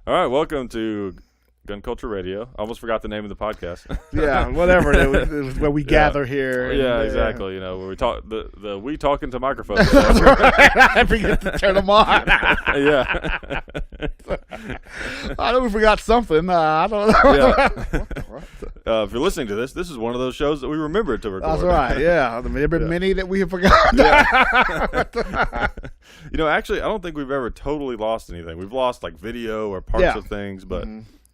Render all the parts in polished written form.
All right, welcome to Gun Culture Radio. I almost forgot the name of the podcast. Yeah, whatever. It was where we gather here. Yeah, exactly. You know, where we talk the we talk into microphones. I forget to turn them on. Yeah. I know we forgot something. I don't know. Yeah. If you're listening to this is one of those shows that we remembered to record. That's right. Yeah, there have been many that we have forgotten. Yeah. You know, actually, I don't think we've ever totally lost anything. We've lost like video or parts of things, but.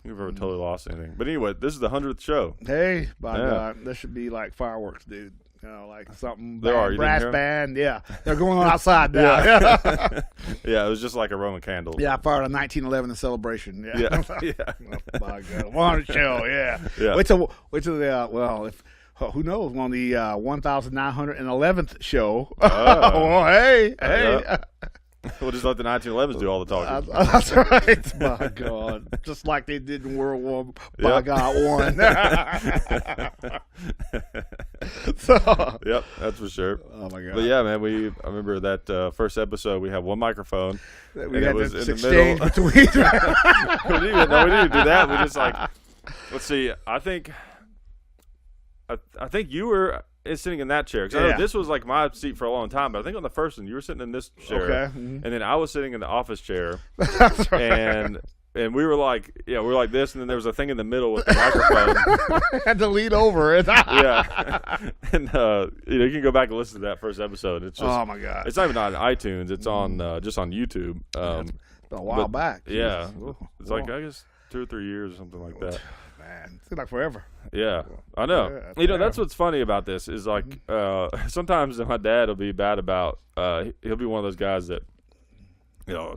We've ever totally lost anything. But anyway, this is the 100th show. Hey, by God, this should be like fireworks, dude. You know, like something. There are. You brass band. Yeah, they're going on outside now. Yeah, it was just like a Roman candle. Yeah, I fired a 1911 celebration. Yeah. Oh, my God, 100 show. Yeah. Wait till the who knows, on the 1911th show. Well, hey. We'll just let the 1911s do all the talking. That's right. My God. Just like they did in World War One. Yep, that's for sure. Oh, my God. But yeah, man, I remember that first episode, we had one microphone. We had this exchange between. We didn't even do that. We just like, let's see, I think you were sitting in that chair. Because I know this was like my seat for a long time, but I think on the first one, you were sitting in this chair. Okay. Mm-hmm. And then I was sitting in the office chair. That's right. And we were like, we were like this, and then there was a thing in the middle with the microphone. I had to lean over it. Yeah. And, you can go back and listen to that first episode. It's just, oh, my God. It's not even on iTunes. It's on just on YouTube. It's been a while back. Yeah. It's like, I guess, 2 or 3 years or something like that. Man, it's like forever. Yeah, I know. Yeah, that's what's funny about this is like sometimes my dad will be bad about. He'll be one of those guys that,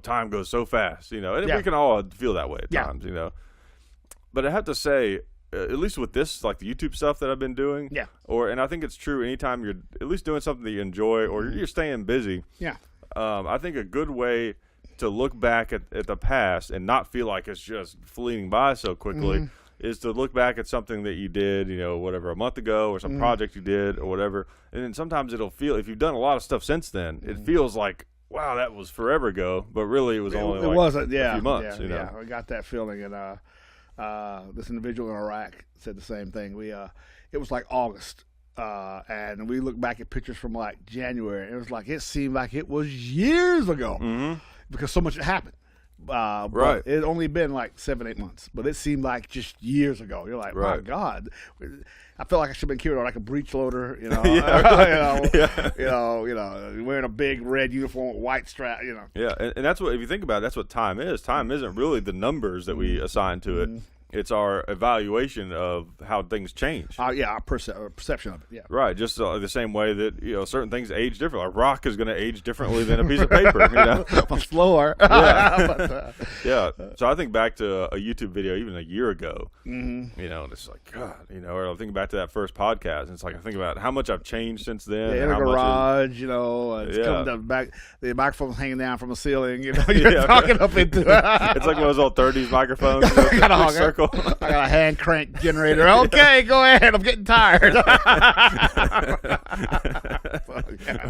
time goes so fast. And we can all feel that way at times. But I have to say, at least with this, like the YouTube stuff that I've been doing. Yeah. And I think it's true. Anytime you're at least doing something that you enjoy, or you're staying busy. Yeah. I think a good way to look back at the past and not feel like it's just fleeting by so quickly. Is to look back at something that you did, whatever, a month ago, or some project you did, or whatever. And then sometimes it'll feel, if you've done a lot of stuff since then, it feels like, wow, that was forever ago. But really, it was only a few months. Yeah, I got that feeling. And this individual in Iraq said the same thing. It was like August, and we looked back at pictures from like January. It was like it seemed like it was years ago because so much had happened. Right. But it had only been like 7-8 months, but it seemed like just years ago. You're like, my God, I felt like I should have been carried on like a breech loader, wearing a big red uniform with white strap, Yeah, and that's what, if you think about it, that's what time is. Time isn't really the numbers that we assign to it. It's our evaluation of how things change. Our perception of it. Yeah. Right. Just the same way that certain things age differently. Like rock is going to age differently than a piece of paper. Slower. Yeah. Yeah. So I think back to a YouTube video even a year ago. And it's like God. Or I think back to that first podcast. And it's like I think about how much I've changed since then. Yeah, in the garage. It's coming back. The microphone's hanging down from the ceiling. You're talking up into. It's like one of those old 30s microphones. Circle. I got a hand crank generator. Okay, go ahead. I'm getting tired. Or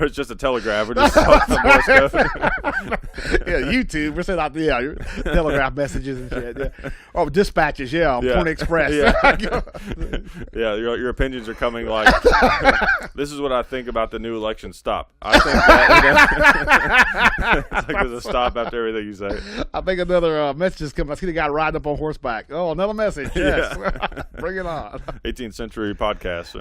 it's just a telegraph. We're just talking about Morse code. YouTube. We're sending out your telegraph messages and shit. Yeah. Oh, dispatches. Yeah, Point Express. Yeah, your opinions are coming like, this is what I think about the new election. Stop. I think that. It's like there's a stop after everything you say. I think another message is coming. I see the guy riding up on horseback. Oh, another message. Yes. Bring it on. 18th century podcast.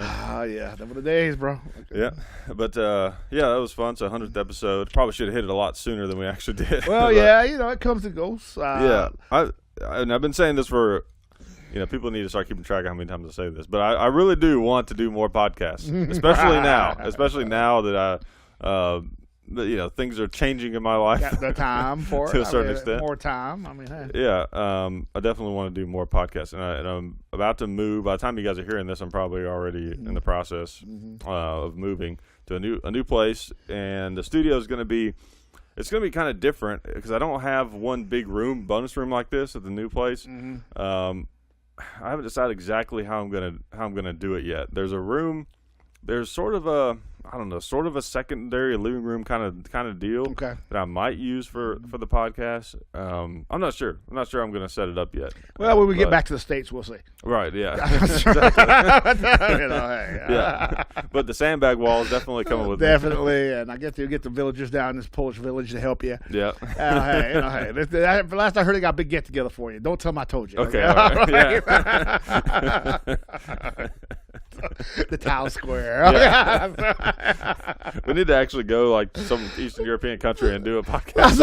Yeah. Them were the days, bro. Okay. Yeah. But, that was fun. So 100th episode. Probably should have hit it a lot sooner than we actually did. Well, it comes and goes. And I've been saying this for, people need to start keeping track of how many times I say this. But I really do want to do more podcasts, especially now. Especially now that things are changing in my life. Got the time for to a certain extent. More time. I mean, hey. Yeah. I definitely want to do more podcasts, and I'm about to move. By the time you guys are hearing this, I'm probably already in the process of moving to a new place, and the studio is going to be. It's going to be kind of different because I don't have one big bonus room like this at the new place. I haven't decided exactly how I'm gonna do it yet. There's a room. There's sort of a I don't know, sort of a secondary living room kind of deal Okay. that I might use for the podcast. I'm not sure. I'm not sure I'm going to set it up yet. Well, when we get back to the States, we'll see. Right, yeah. Hey, yeah. But the sandbag wall is definitely coming with me. Definitely, and I get the villagers down in this Polish village to help you. Yeah. Hey. Last I heard, they got a big get-together for you. Don't tell them I told you. Okay, all right. Yeah. The town square. Yeah. We need to actually go like to some Eastern European country and do a podcast.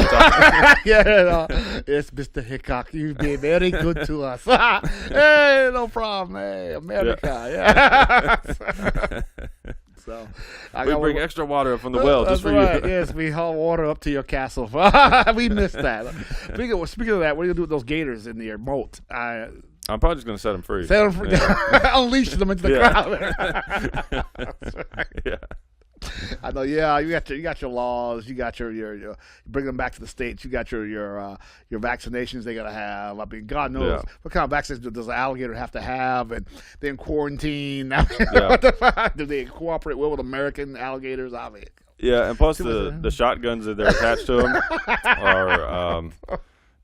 It's Mr. Hickok. You've been very good to us. Hey, no problem. Hey, America. Yeah. So we bring extra water up from the well just for right. you. Yes, we haul water up to your castle. We missed that. Speaking of that, what are you gonna do with those gators in your moat? I'm probably just going to set them free. Set them free. Yeah. Unleash them into the crowd. Yeah. I know. Yeah, you got your laws. You got your bring them back to the States. You got your vaccinations they gotta have. I mean, God knows what kind of vaccines does an alligator have to have, and then quarantine. I mean, what the fuck? Do they cooperate well with American alligators? I mean, yeah, and plus the shotguns that they're attached to them are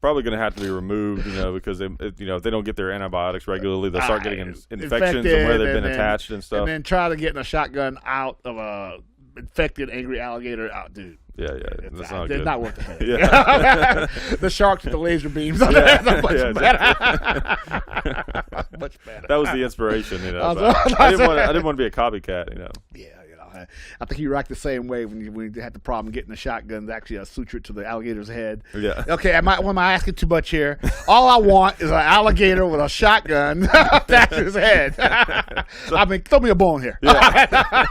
probably going to have to be removed, because if they don't get their antibiotics regularly, they'll start getting infections and where they've been attached and stuff. And then try to get a shotgun out of a infected, angry alligator. Oh, dude. Yeah, that's not good. It's not worth the headache. Yeah. The sharks with the laser beams. Much better. Much better. That was the inspiration, I didn't want to be a copycat, Yeah. I think you react the same way when you had the problem getting the shotguns actually sutured to the alligator's head. Yeah. Okay, am I asking too much here? All I want is an alligator with a shotgun attached to his head. I mean, throw me a bone here. Yeah.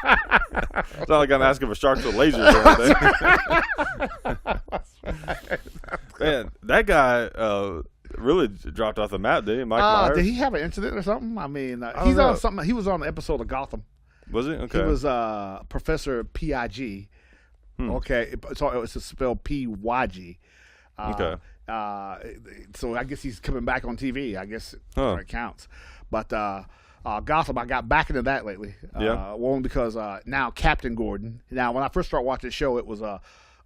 It's not like I'm asking for sharks with lasers or anything. Man, that guy really dropped off the map, didn't he? Mike Myers? Did he have an incident or something? I mean, he's on something. He was on an episode of Gotham. Was he? Okay. He was Professor Pig. Okay, it's spelled Pyg. Okay. So I guess he's coming back on TV. I guess it counts. But Gotham, I got back into that lately. One because now Captain Gordon. Now when I first started watching the show, it was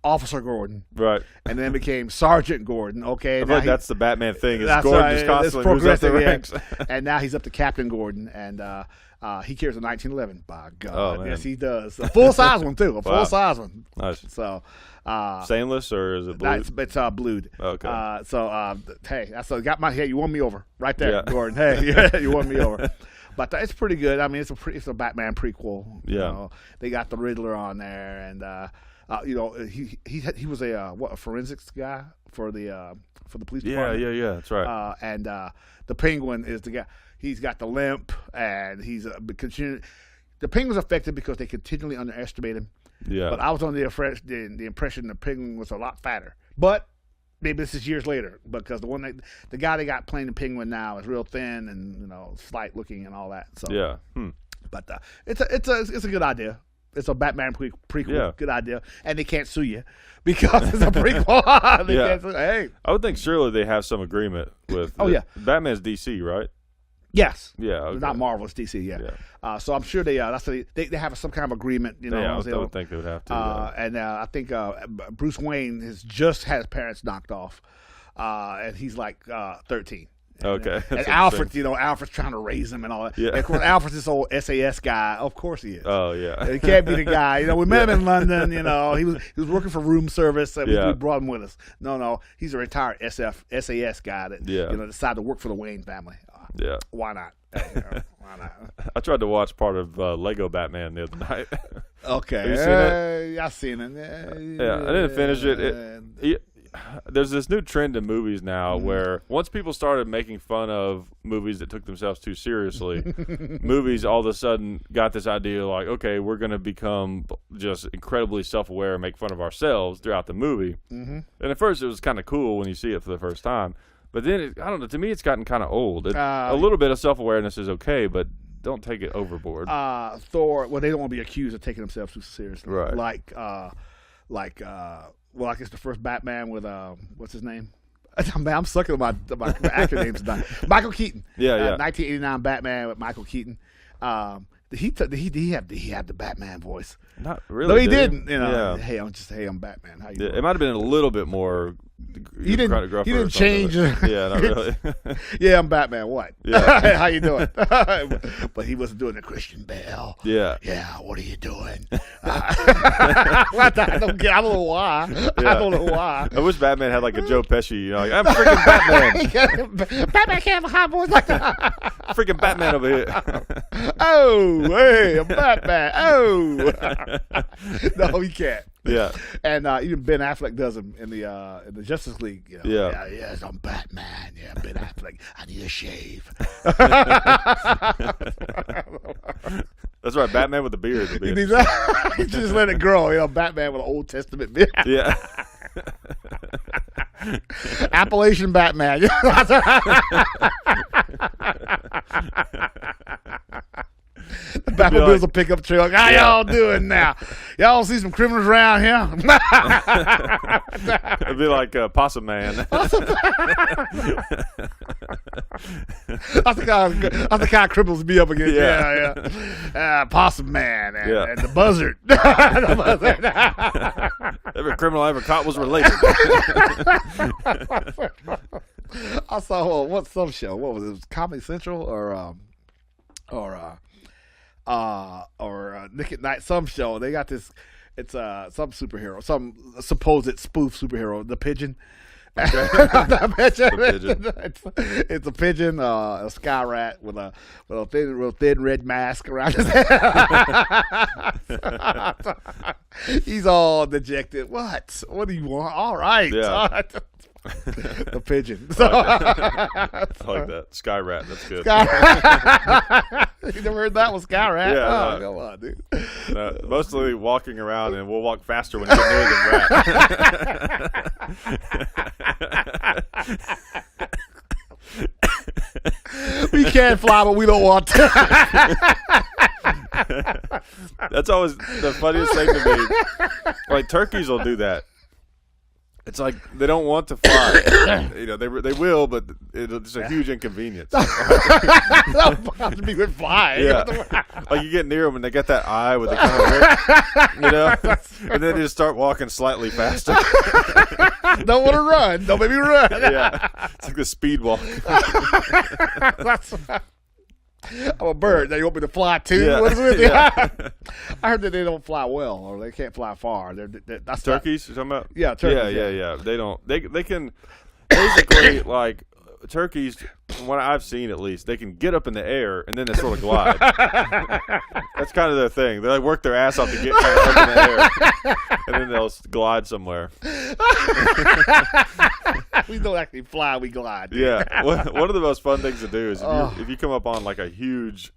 Officer Gordon, right, and then it became Sergeant Gordon. Okay, I feel like that's the Batman thing. Is that's Gordon right. just constantly moves up the ranks, and now he's up to Captain Gordon, and he carries a 1911. By God, yes, he does. A full size one too. Full size one. Nice. So, stainless or is it blue? It's blued. Okay. Hey, got my head. You won me over right there, Gordon. Hey, you won me over. But it's pretty good. I mean, it's a Batman prequel. Yeah. They got the Riddler on there, and he was a forensics guy for the police department. Yeah. That's right. And the Penguin is the guy. He's got the limp, and he's the Penguin's affected because they continually underestimate him. Yeah. But I was under the impression the Penguin was a lot fatter. But maybe this is years later because the guy they got playing the Penguin now is real thin and slight looking and all that. So yeah. But it's a good idea. It's a Batman prequel. Yeah. Good idea. And they can't sue you because it's a prequel. They can't sue, hey. I would think surely they have some agreement with. Batman's DC, right? Yes. Yeah. Okay. Not Marvel, it's DC. Yeah. So I'm sure they have some kind of agreement. I would think they would have to. And I think Bruce Wayne has just had his parents knocked off, and he's like 13. Okay. And Alfred, Alfred's trying to raise him and all that. Yeah. And of course, Alfred's this old SAS guy. Of course he is. Oh yeah. He can't be the guy. We met him in London. He was working for room service. And we brought him with us. No, he's a retired SAS guy that decided to work for the Wayne family. Yeah. Why not? Why not? I tried to watch part of Lego Batman the other night. Okay. Have you seen it? I've seen it. Yeah, I didn't finish it. There's this new trend in movies now where once people started making fun of movies that took themselves too seriously, movies all of a sudden got this idea like, okay, we're going to become just incredibly self-aware and make fun of ourselves throughout the movie. Mm-hmm. And at first it was kind of cool when you see it for the first time. But then, I don't know, to me it's gotten kind of old. A little bit of self-awareness is okay, but don't take it overboard. Thor, they don't want to be accused of taking themselves too seriously. Right. I guess the first Batman with, what's his name? Man, I'm sucking my actor names tonight. Michael Keaton. Yeah. 1989 Batman with Michael Keaton. he had the Batman voice. Not really. No, he did didn't. You know, Yeah. hey, I'm Batman. How you Yeah, doing? it might have been a little bit more. He didn't change. Yeah, not really. Yeah, I'm Batman. What? Yeah. How you doing? But he wasn't doing the Christian Bale. Yeah. Yeah, what are you doing? I don't know why. I don't know why. I wish Batman had like a Joe Pesci. You know, like, I'm freaking Batman. Batman can't have a high voice like that. Freaking Batman over here. Oh, hey, I'm Batman. Oh, no, he can't. Yeah. And even Ben Affleck does him in the Justice League. You know? Yeah. Yes, I'm Batman. Yeah, Ben Affleck. I need a shave. That's right. Batman with the beard. He just let it grow. You know, Batman with an Old Testament beard. Yeah. Appalachian Batman. The Batmobile's a pickup truck. How y'all doing now? Y'all see some criminals around here? It'd be like Possum Man. That's the kind of criminals be up against. Yeah. Possum Man and the Buzzard. Every criminal I ever caught was related. I saw what's some show? What was it? Was it Comedy Central or Nick at Night? Some show. They got this. It's some superhero, some supposed spoof superhero, the Pigeon. Okay. It's a pigeon, a sky rat with a real thin red mask around his head. He's all dejected. What do you want? All right. Yeah. The pigeon. I like that. Sky Rat. That's good. You never heard that one, Sky Rat? Yeah. Come on, dude. Mostly walking around, and we'll walk faster when you get near the rat. We can't fly, but we don't want to. That's always the funniest thing to me. Like, turkeys will do that. It's like they don't want to fly. You know, they will, but it's a huge inconvenience. That be good flying. Yeah. Like you get near them and they got that eye with the kind of look, you know, and then they just start walking slightly faster. Don't want to run. Don't make me run. Yeah. It's like the speed walk. I'm a bird. Now you want me to fly too? Yeah. What's with you? Yeah. I heard that they don't fly well, or they can't fly far. That's Turkeys, you're talking about? Yeah, turkeys. Yeah. They don't. They can basically like turkeys. From what I've seen, at least, they can get up in the air and then they sort of glide. That's kind of their thing. They like work their ass off to get kind of up in the air, and then they'll glide somewhere. We don't actually fly; we glide. Dude. Yeah, one of the most fun things to do is if you come up on like a huge,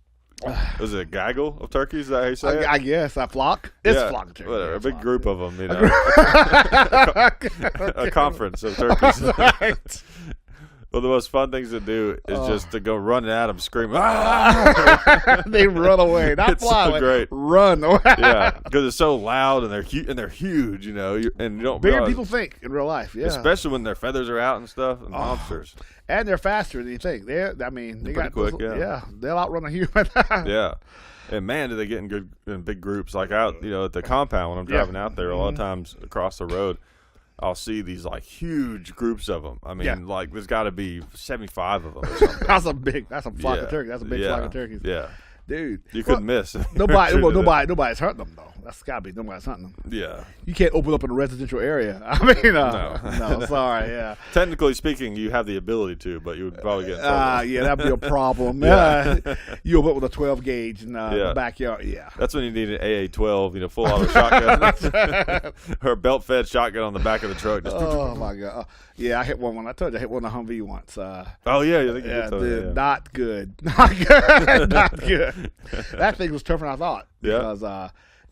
is it a gaggle of turkeys? Is that how you say it? I guess a flock. It's yeah, a flock of turkeys. Whatever, a big group of them. You know, a conference of turkeys. Right. Well, the most fun things to do is just to go running at them, screaming. Ah! They run away, not It's fly. so great. Run away. Yeah, because it's so loud and they're huge. You know, and you don't Bigger realize, people think in real life. Yeah, especially when their feathers are out and stuff. And monsters. And they're faster than you think. They pretty got quick. Yeah, they'll outrun a human. Yeah. And man, do they get in big groups? Like out, you know, at the compound when I'm driving out there. A lot of times across the road, I'll see these like huge groups of them. I mean, like there's got to be 75 of them. Or something. That's a flock of turkeys. That's a big flock of turkeys. Yeah, dude, you couldn't miss. Nobody's hunting them though. That's gotta be nobody's hunting them. Yeah, you can't open up in a residential area. I mean, no, sorry. Yeah, technically speaking, you have the ability to, but you would probably get in trouble. Yeah, that'd be a problem. You open up with a 12 gauge in the backyard. Yeah, that's when you need an AA-12, you know, full auto shotgun, or a belt-fed shotgun on the back of the truck. Just oh my god. Yeah, I hit one when I told you I hit one in a Humvee once. I think not good. Not good. Not good. That thing was tougher than I thought. Because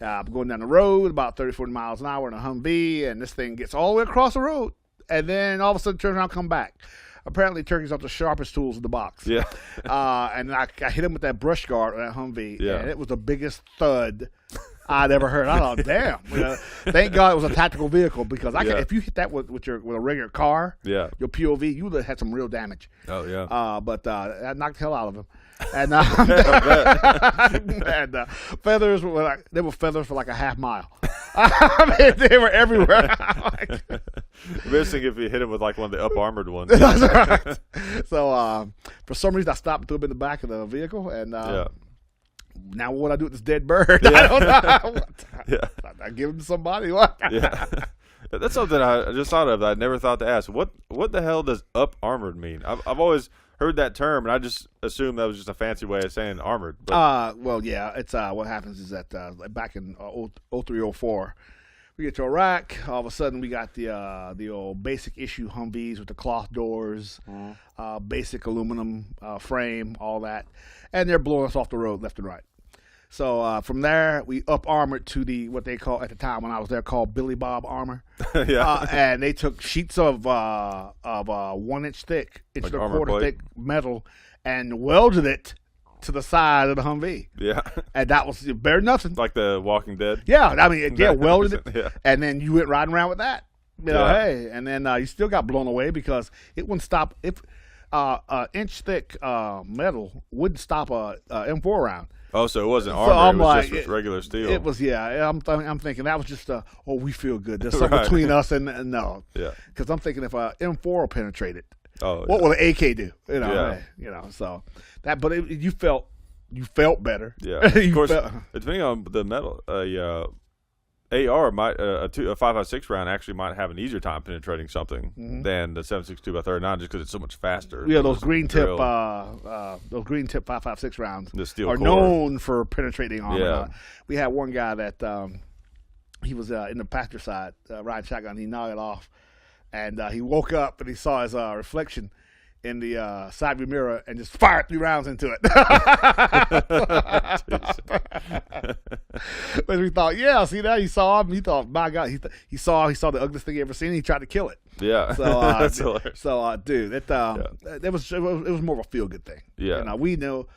I'm going down the road about 30, 40 miles an hour in a Humvee, and this thing gets all the way across the road, and then all of a sudden turns around and come back. Apparently, turkeys are the sharpest tools in the box. Yeah. And I hit him with that brush guard on that Humvee, and it was the biggest thud I never heard. I thought, damn. Thank God it was a tactical vehicle because if you hit that with a regular car, your POV, you would have had some real damage. Oh yeah. But that knocked the hell out of him. And, and feathers they were feathers for like a half mile. I mean, they were everywhere. Missing if you hit him with like one of the up armored ones. That's right. So for some reason, I stopped and threw him in the back of the vehicle, and now what I do with this dead bird? Yeah. I don't know. Yeah. I give him to somebody. What? Yeah. That's something I just thought of that I never thought to ask. What the hell does up armored mean? I've always heard that term, and I just assumed that was just a fancy way of saying armored. But. Well, yeah. It's what happens is that back in 03, 04, we get to Iraq. All of a sudden, we got the old basic issue Humvees with the cloth doors, basic aluminum frame, all that, and they're blowing us off the road left and right. So from there, we up armored to what they call at the time when I was there called Billy Bob armor. Yeah. And they took sheets of 1 inch thick, inch and a quarter thick metal, and welded it to the side of the Humvee. Yeah. And that was better than nothing. Like the Walking Dead. Yeah, I mean, welded it, yeah. And then you went riding around with that. Hey, and then you still got blown away because it wouldn't stop if inch thick metal wouldn't stop a M4 round. Oh, so it wasn't armor. It was just with regular steel. It was, yeah. I'm thinking that was just we feel good. There's something between us and no. Yeah. Because I'm thinking if a M4 will penetrate it, what will an AK do? So that, but you felt better. Yeah. Of course, depending on the metal, AR might a 5.56 round actually might have an easier time penetrating something than the 7.62 by 39 just because it's so much faster. Yeah, those green tip 5.56 rounds the steel are core. Known for penetrating armor. Yeah. We had one guy that he was in the passenger side riding shotgun. He knocked it off, and he woke up and he saw his reflection in the side view mirror and just fired 3 rounds into it. But we thought, see that he saw him. He thought, my God, he saw the ugliest thing he ever seen. And he tried to kill it. Yeah, so that's hilarious. So, dude, it was more of a feel good thing. Yeah, we know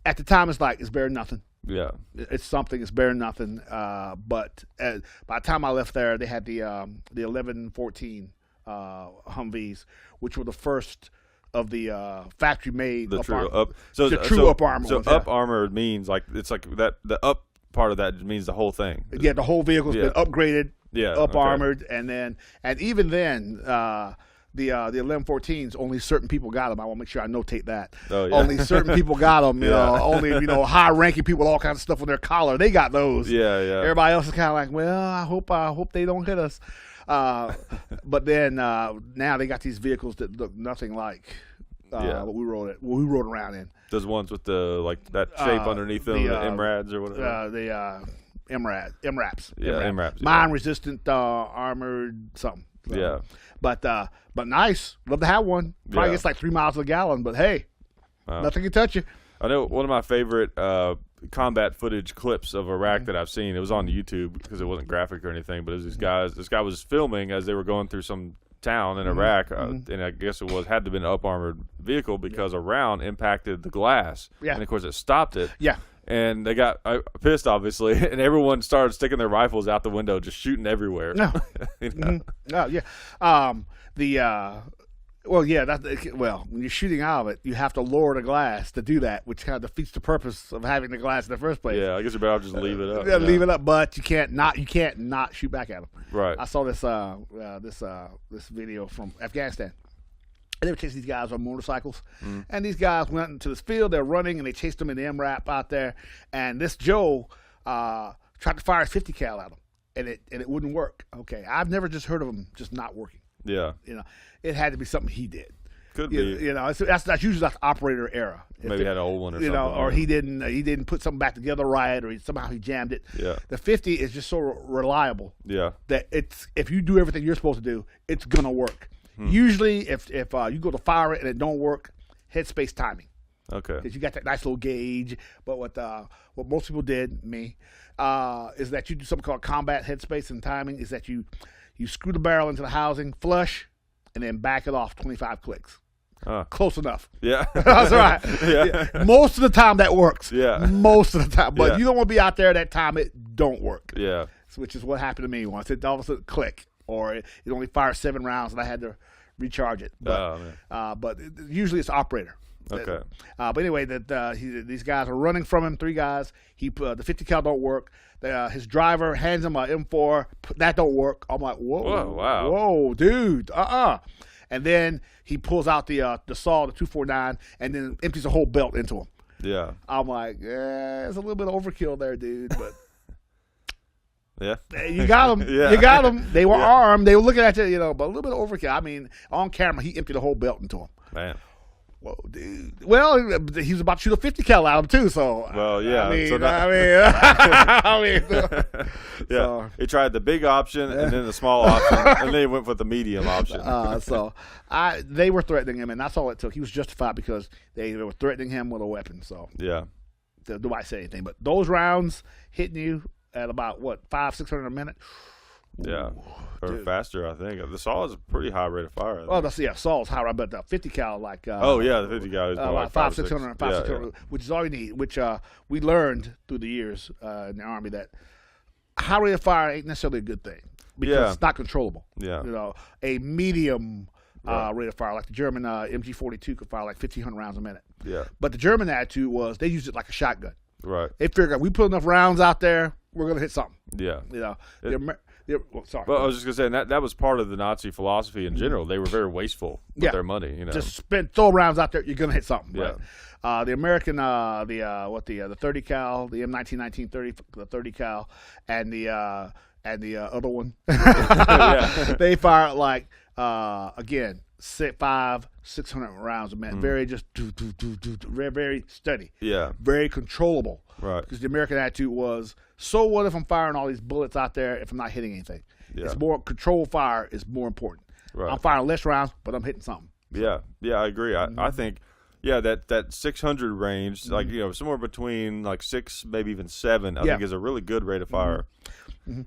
at the time it's better than nothing. Yeah, it's something. It's better than nothing. But by the time I left there, they had the 1114 Humvees, which were the first of the factory made the up true armor. up. So the true up armor. So up armor means like it's like that. The up part of that means the whole thing. Yeah, the whole vehicle's been upgraded. Yeah, up armored, and even then. The 1114s, only certain people got them. I want to make sure I notate that. Oh, yeah. Only certain people got them. Only high-ranking people, all kinds of stuff on their collar. They got those. Yeah, yeah. Everybody else is kind of like, well, I hope they don't hit us. But then now they got these vehicles that look nothing like what we rode around in. Those ones with the that shape underneath them, the MRADs or whatever. The MRAPs. Yeah, MRAPs. Mine-resistant armored something. So. Yeah. But nice. Love to have one. Probably gets like 3 miles a gallon, but hey, nothing can touch you. I know one of my favorite combat footage clips of Iraq that I've seen. It was on YouTube because it wasn't graphic or anything, but it was these guys. This guy was filming as they were going through some town in Iraq, and I guess it had to have been an up armored vehicle because a round impacted the glass, and of course it stopped it. Yeah. And they got pissed, obviously, and everyone started sticking their rifles out the window, just shooting everywhere. No, no, yeah. When you're shooting out of it, you have to lower the glass to do that, which kind of defeats the purpose of having the glass in the first place. Yeah, I guess you better just leave it up. Leave it up, but you can't not shoot back at them. Right. I saw this this video from Afghanistan. And they were chasing these guys on motorcycles. And these guys went into this field. They're running, and they chased them in the MRAP out there. And this Joe tried to fire his 50 cal at them, and it wouldn't work. Okay, I've never just heard of them just not working. Yeah. It had to be something he did. Could be. That's usually the operator error. Maybe had an old one or something. Or he didn't put something back together right, or somehow he jammed it. Yeah. The 50 is just so reliable. Yeah. That if you do everything you're supposed to do, it's gonna work. Usually, if you go to fire it and it don't work, headspace timing. Okay. Because you got that nice little gauge. But what most people did, is that you do something called combat headspace and timing. Is that you screw the barrel into the housing, flush, and then back it off 25 clicks. Close enough. Yeah. That's right. Yeah. Most of the time that works. Yeah. Most of the time. But Yeah. you don't want to be out there that time it don't work. Yeah. Which is what happened to me once. It all of a sudden click, or it only fired 7 rounds and I had to recharge it. But usually it's operator. Okay. But anyway, these guys are running from him. 3 guys. The 50 cal don't work. His driver hands him a M4. That don't work. I'm like, whoa, wow, whoa, dude, And then he pulls out the saw, the 249, and then empties a whole belt into him. Yeah. I'm like, it's a little bit of overkill there, dude, but. Yeah. You got them. Yeah. You got them. They were armed. They were looking at you, but a little bit of overkill. I mean, on camera, he emptied the whole belt into him. Man. Whoa, dude. Well, he was about to shoot a 50 cal out of him too. So. Well, yeah. I mean, yeah. So, he tried the big option and then the small option, and then he went with the medium option. They were threatening him, and that's all it took. He was justified because they were threatening him with a weapon. So. Yeah. Do I say anything? But those rounds hitting you at about 500-600 a minute. Yeah, or faster. I think the saw is a pretty high rate of fire. Well, Saw's high, but the 50 cal like. The 50 cal is like 500-600, 600, which is all you need. Which we learned through the years in the Army that high rate of fire ain't necessarily a good thing because it's not controllable. Yeah, a medium rate of fire like the German MG42 could fire like 1,500 rounds a minute. Yeah, but the German attitude was they used it like a shotgun. Right. They figured we put enough rounds out there, we're gonna hit something. Yeah. Sorry. Well, I was just gonna say that was part of the Nazi philosophy in general. They were very wasteful with their money. Just throw rounds out there. You're gonna hit something. Yeah. Right? The American, the 30 cal, the M19 the 30 cal, and the other one. They fire like again 600 rounds a minute. Very just very very steady. Yeah. Very controllable. Right. Because the American attitude was, so what if I'm firing all these bullets out there if I'm not hitting anything? Yeah. It's more controlled fire is more important. Right. I'm firing less rounds, but I'm hitting something. Yeah. Yeah, I agree. I think that 600 range, like somewhere between like 6, maybe even 7, I think is a really good rate of fire.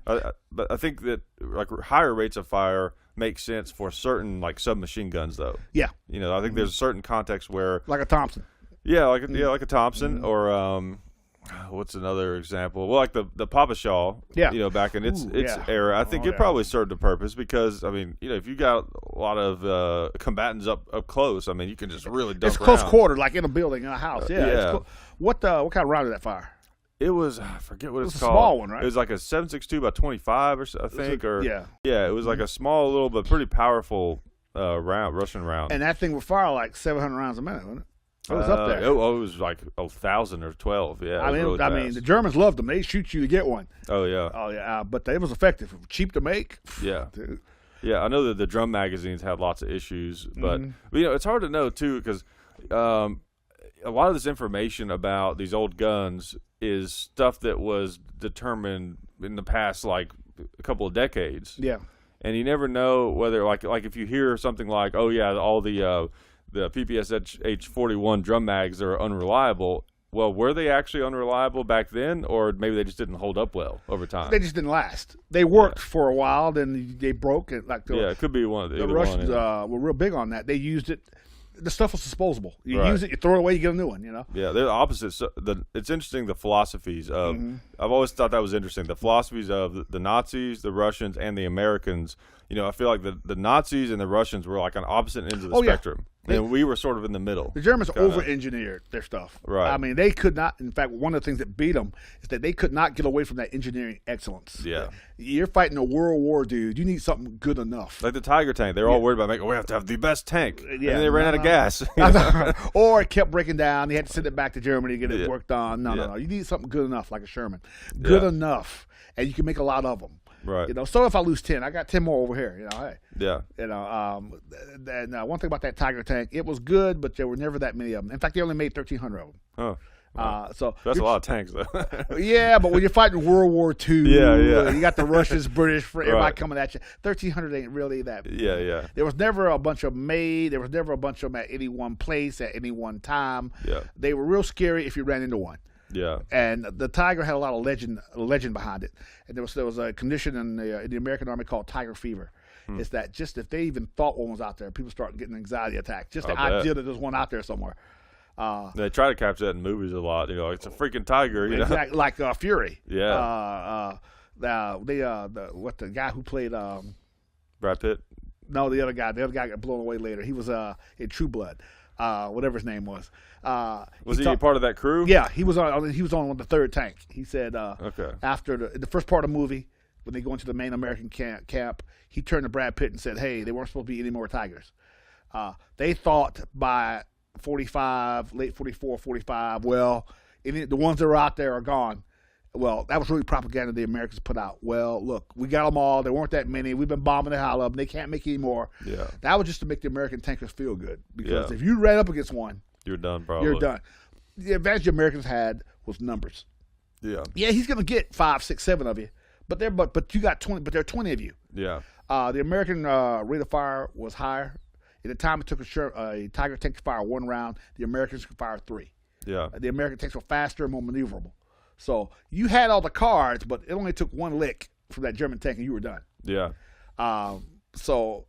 But I think that like higher rates of fire make sense for certain like submachine guns, though. Yeah. I think there's a certain context where like a Thompson. Yeah, like a Thompson or what's another example? Well, like the Papa Shaw. Yeah. Back in its era, I think it probably served a purpose because I mean, if you got a lot of combatants up close, I mean, you can just really dump. It's close quarter, like in a building, in a house. Yeah. What kind of round did that fire? It was I forget what it's called. It was a small one, right? It was like a 7.62 by 25, I think, it was like a small, little but pretty powerful Russian round. And that thing would fire like 700 rounds a minute, wasn't it? It was up there. It was like 1,000 or 12. Yeah, I mean, the Germans loved them. They shoot you to get one. Oh yeah. Oh yeah. But it was effective. Cheap to make. Yeah. Dude. Yeah, I know that the drum magazines had lots of issues, but it's hard to know too because a lot of this information about these old guns is stuff that was determined in the past like a couple of decades. Yeah. And you never know whether like if you hear something like, oh yeah, all the PPSH-41 drum mags are unreliable. Well, were they actually unreliable back then, or maybe they just didn't hold up well over time? They just didn't last. They worked for a while, then they broke. It could be one. The Russians were real big on that. They used it. The stuff was disposable. You use it, you throw it away, you get a new one. Yeah, they're the opposites. It's interesting the philosophies of. I've always thought that was interesting. The philosophies of the Nazis, the Russians, and the Americans. I feel like the Nazis and the Russians were like on opposite ends of the spectrum. And we were sort of in the middle. The Germans over-engineered their stuff. Right. I mean, they could not. In fact, one of the things that beat them is that they could not get away from that engineering excellence. Yeah. You're fighting a world war, dude. You need something good enough. Like the Tiger tank. They're all worried about we have to have the best tank. Yeah. And then they ran out of gas. Or it kept breaking down. They had to send it back to Germany to get it worked on. No. You need something good enough, like a Sherman. Good enough. And you can make a lot of them. Right. So if I lose 10, I got 10 more over here. Hey. Yeah. And one thing about that Tiger tank, it was good, but there were never that many of them. In fact, they only made 1,300 of them. Oh. Wow. So that's a lot of tanks, though. Yeah, but when you're fighting World War II, you got the Russians, British, everybody coming at you. 1,300 ain't really that. Yeah. There was never a bunch of them made. There was never a bunch of them at any one place at any one time. Yeah. They were real scary if you ran into one. Yeah, and the Tiger had a lot of legend behind it, and there was a condition in the American Army called Tiger fever, is that just if they even thought one was out there, people start getting anxiety attacks. Just the I bet. idea that there's one out there somewhere. They try to capture that in movies a lot. It's a freaking tiger. Exactly, like Fury. Yeah. The guy who played Brad Pitt. No, the other guy got blown away later. He was in True Blood, whatever his name was. Was he part of that crew? Yeah, he was on the third tank. He said Okay. after the first part of the movie, when they go into the main American camp, he turned to Brad Pitt and said, "Hey, they weren't supposed to be any more tigers." They thought by 45, late 44, 45, well, the ones that are out there are gone. Well, that was really propaganda the Americans put out. Well, look, we got them all. There weren't that many. We've been bombing the hell up. They can't make any more. Yeah. That was just to make the American tankers feel good. Because if you ran up against one, you're done, probably. you're done. The advantage the Americans had was numbers. Yeah. Yeah, he's going to get 5, 6, 7 of you. But you got 20. But there are 20 of you. Yeah. The American rate of fire was higher. At the time it took a Tiger tank to fire 1 round, the Americans could fire 3. Yeah. The American tanks were faster and more maneuverable. So you had all the cards, but it only took 1 lick from that German tank and you were done. Yeah. So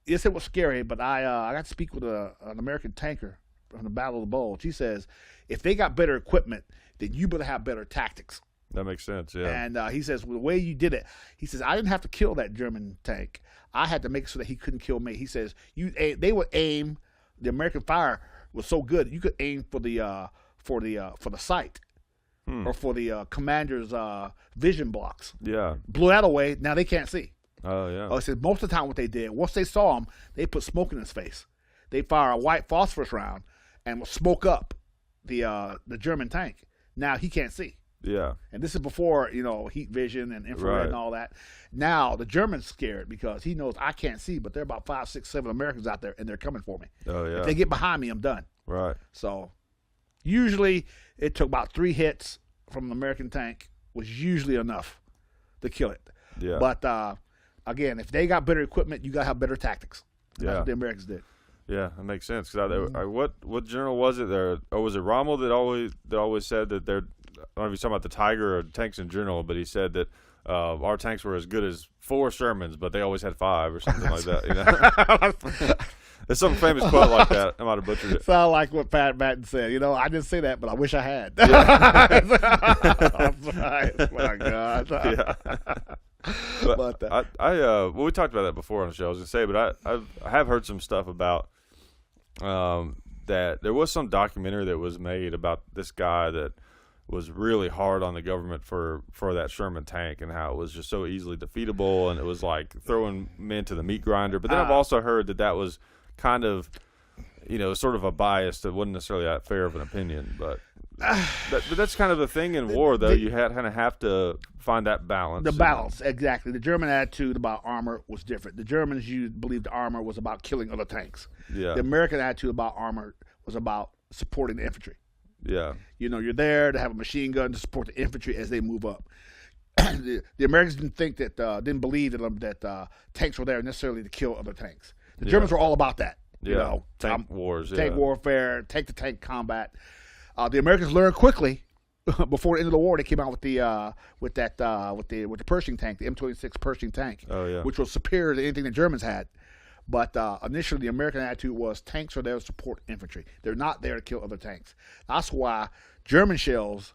yes, it was scary, but I got to speak with an American tanker from the Battle of the Bulge. He says if they got better equipment, then you better have better tactics. That makes sense, yeah. And he says, well, the way you did it, he says, I didn't have to kill that German tank. I had to make it so that he couldn't kill me. He says, they would aim. The American fire was so good, you could aim for the sight or for the commander's vision blocks. Yeah. Blew that away. Now they can't see. Oh, yeah. He says most of the time what they did, once they saw him, they put smoke in his face. They fire a white phosphorus round and will smoke up the German tank. Now he can't see. Yeah. And this is before, heat vision and infrared and all that. Now the German's scared because he knows I can't see, but there are about 5, 6, 7 Americans out there and they're coming for me. Oh, yeah. If they get behind me, I'm done. Right. So usually it took about 3 hits from an American tank was usually enough to kill it. Yeah. But again, if they got better equipment, you got to have better tactics. And that's what the Americans did. Yeah, that makes sense. What general was it there? Or was it Rommel that always said that they're, I don't know if he's talking about the Tiger or tanks in general, but he said that our tanks were as good as 4 Shermans, but they always had 5 or something like that. There's some famous quote like that. I might have butchered it. Sound like what Pat Batten said. I didn't say that, but I wish I had. Yeah. My God. Yeah. We talked about that before on the show. I was gonna say, but I have heard some stuff about that there was some documentary that was made about this guy that was really hard on the government for that Sherman tank and how it was just so easily defeatable and it was like throwing men to the meat grinder. But then I've also heard that was kind of, sort of a bias that wasn't necessarily that fair of an opinion. But that's kind of the thing in war, though. You kind of have to find that balance. The balance, exactly. The German attitude about armor was different. The Germans believed the armor was about killing other tanks. Yeah. The American attitude about armor was about supporting the infantry. Yeah. You're there to have a machine gun to support the infantry as they move up. The Americans didn't believe that tanks were there necessarily to kill other tanks. The Germans were all about that. Tank wars. Tank warfare, tank-to-tank combat. The Americans learned quickly before the end of the war. They came out with the Pershing tank, the M26 Pershing tank, which was superior to anything the Germans had. But initially, the American attitude was tanks are there to support infantry. They're not there to kill other tanks. That's why German shells,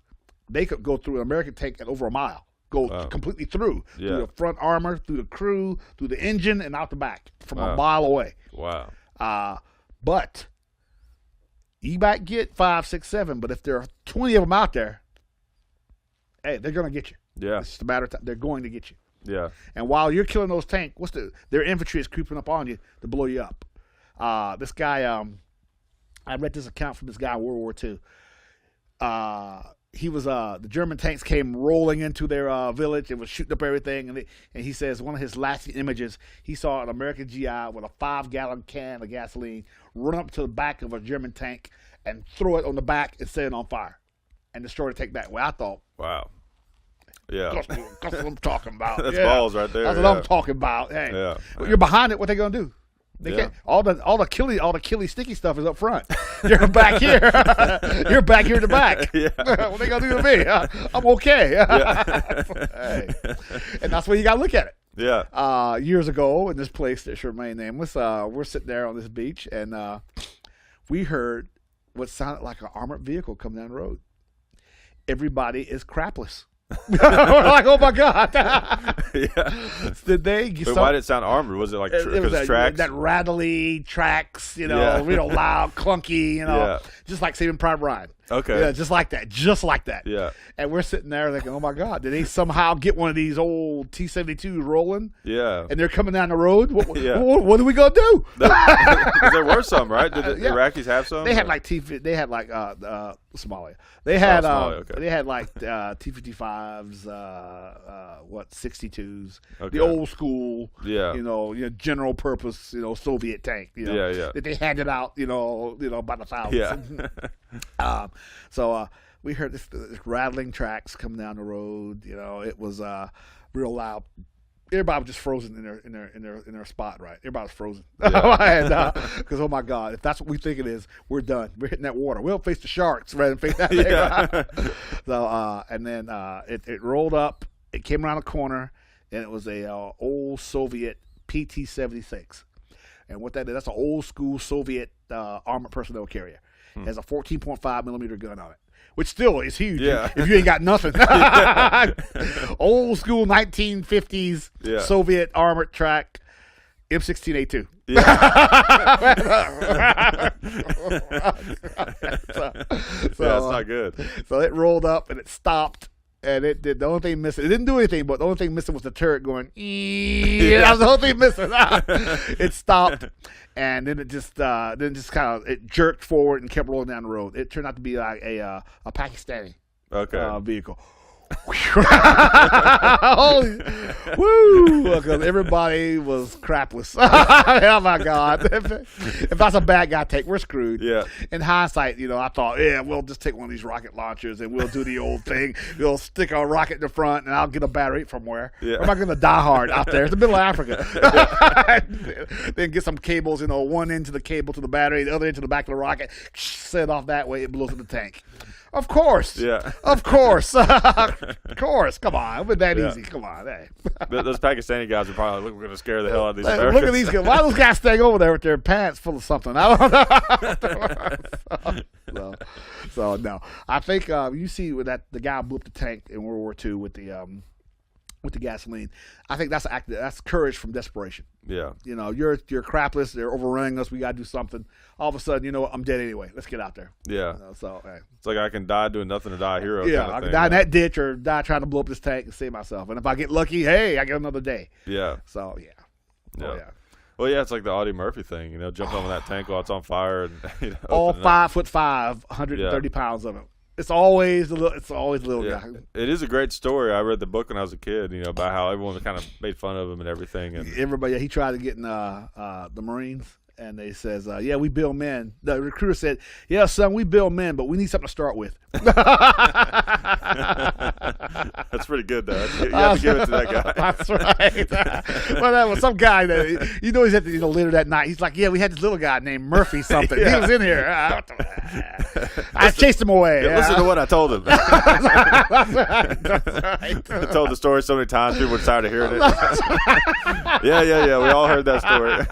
they could go through an American tank at over a mile, completely through the front armor, through the crew, through the engine, and out the back from a mile away. Wow. But you might get 5, 6, 7, but if there are 20 of them out there, hey, they're going to get you. Yeah. It's just a matter of time. They're going to get you. Yeah. And while you're killing those tanks, their infantry is creeping up on you to blow you up. This guy, I read this account from this guy in World War II. He was the German tanks came rolling into their village and was shooting up everything. And he says one of his last images, he saw an American GI with a 5-gallon can of gasoline run up to the back of a German tank and throw it on the back and set it on fire and destroy the tank that way. I thought, wow. Yeah. That's what I'm talking about. That's balls right there. That's what I'm talking about. Hey, you're behind it. What they gonna do? They can't. All the killy sticky stuff is up front. You're back here. You're back here in the back. Yeah. What they gonna do to me? I'm okay. Hey. And that's where you gotta look at it. Yeah. Years ago in this place that should remain nameless, we're sitting there on this beach, and we heard what sounded like an armored vehicle come down the road. Everybody is crapless. We're like, oh my God. Yeah. Did they? But why did it sound armored? Was it like tracks? That rattly tracks, real loud, clunky, just like Saving Private Ryan. Okay. Yeah, just like that. Yeah. And we're sitting there thinking, oh my God, did they somehow get one of these old T-72s rolling? Yeah. And they're coming down the road? What are we going to do? There were some, right? Did the Iraqis have some? They had like Somalia. They had they had like T-55s, 62s, the old school, general purpose, Soviet tank, that they handed out, by the thousands. Yeah. So we heard this rattling tracks coming down the road. It was real loud. Everybody was just frozen in their spot, right? Everybody was frozen. Because oh my God, if that's what we think it is, we're done. We're hitting that water. We'll face the sharks rather than face that thing. Yeah. So and then it rolled up. It came around the corner, and it was a old Soviet PT-76. And what that is, that's an old school Soviet armored personnel carrier. It has a 14.5 millimeter gun on it, which still is huge if you ain't got nothing. Old school 1950s Soviet armored track M16A2. Yeah. That's not good. So it rolled up and it stopped. And it did. The only thing missing, it didn't do anything, but the only thing missing was the turret going. That was the whole thing missing. It stopped, and then it just kind of jerked forward and kept rolling down the road. It turned out to be like a Pakistani vehicle. Holy, woo! Because everybody was crapless. Oh my God! If that's a bad guy take, we're screwed. Yeah. In hindsight, I thought, we'll just take one of these rocket launchers and we'll do the old thing. We'll stick a rocket in the front, and I'll get a battery from where. Yeah. We're not going to die hard out there. It's the middle of Africa. Then get some cables. One end to the cable to the battery, the other end to the back of the rocket. Set off that way. It blows in the tank. Of course. Yeah. Of course. Of course. Come on. It was that easy. Come on. Hey. Those Pakistani guys are probably like, look, we're going to scare the hell out of these Americans. Look at these guys. Why are those guys staying over there with their pants full of something? I don't know. So no. I think you see with the guy blew up the tank in World War II with the gasoline. I think that's courage from desperation. Yeah. You're crapless. They're overrunning us. We got to do something. All of a sudden, I'm dead anyway. Let's get out there. Yeah. Hey. It's like I can die doing nothing to die a hero. Yeah, kind of I thing, can die in that ditch or die trying to blow up this tank and save myself. And if I get lucky, hey, I get another day. Yeah. So, yeah. Yeah. Oh, yeah. Well, yeah, it's like the Audie Murphy thing. Jump on that tank while it's on fire. And, all 5'5", 130 pounds of it. It's always a little guy. It is a great story. I read the book when I was a kid, about how everyone kind of made fun of him and everything. And everybody, he tried to get in the Marines, and they says, we build men. The recruiter said, yeah, son, we build men, but we need something to start with. That's pretty good, though. You have to give it to that guy. That's right. Well, that was some guy that, he's at the later that night. He's like, we had this little guy named Murphy something. He was in here. I chased him away. Yeah, listen to what I told him. That's right. I told the story so many times, people were tired of hearing it. Yeah. We all heard that story.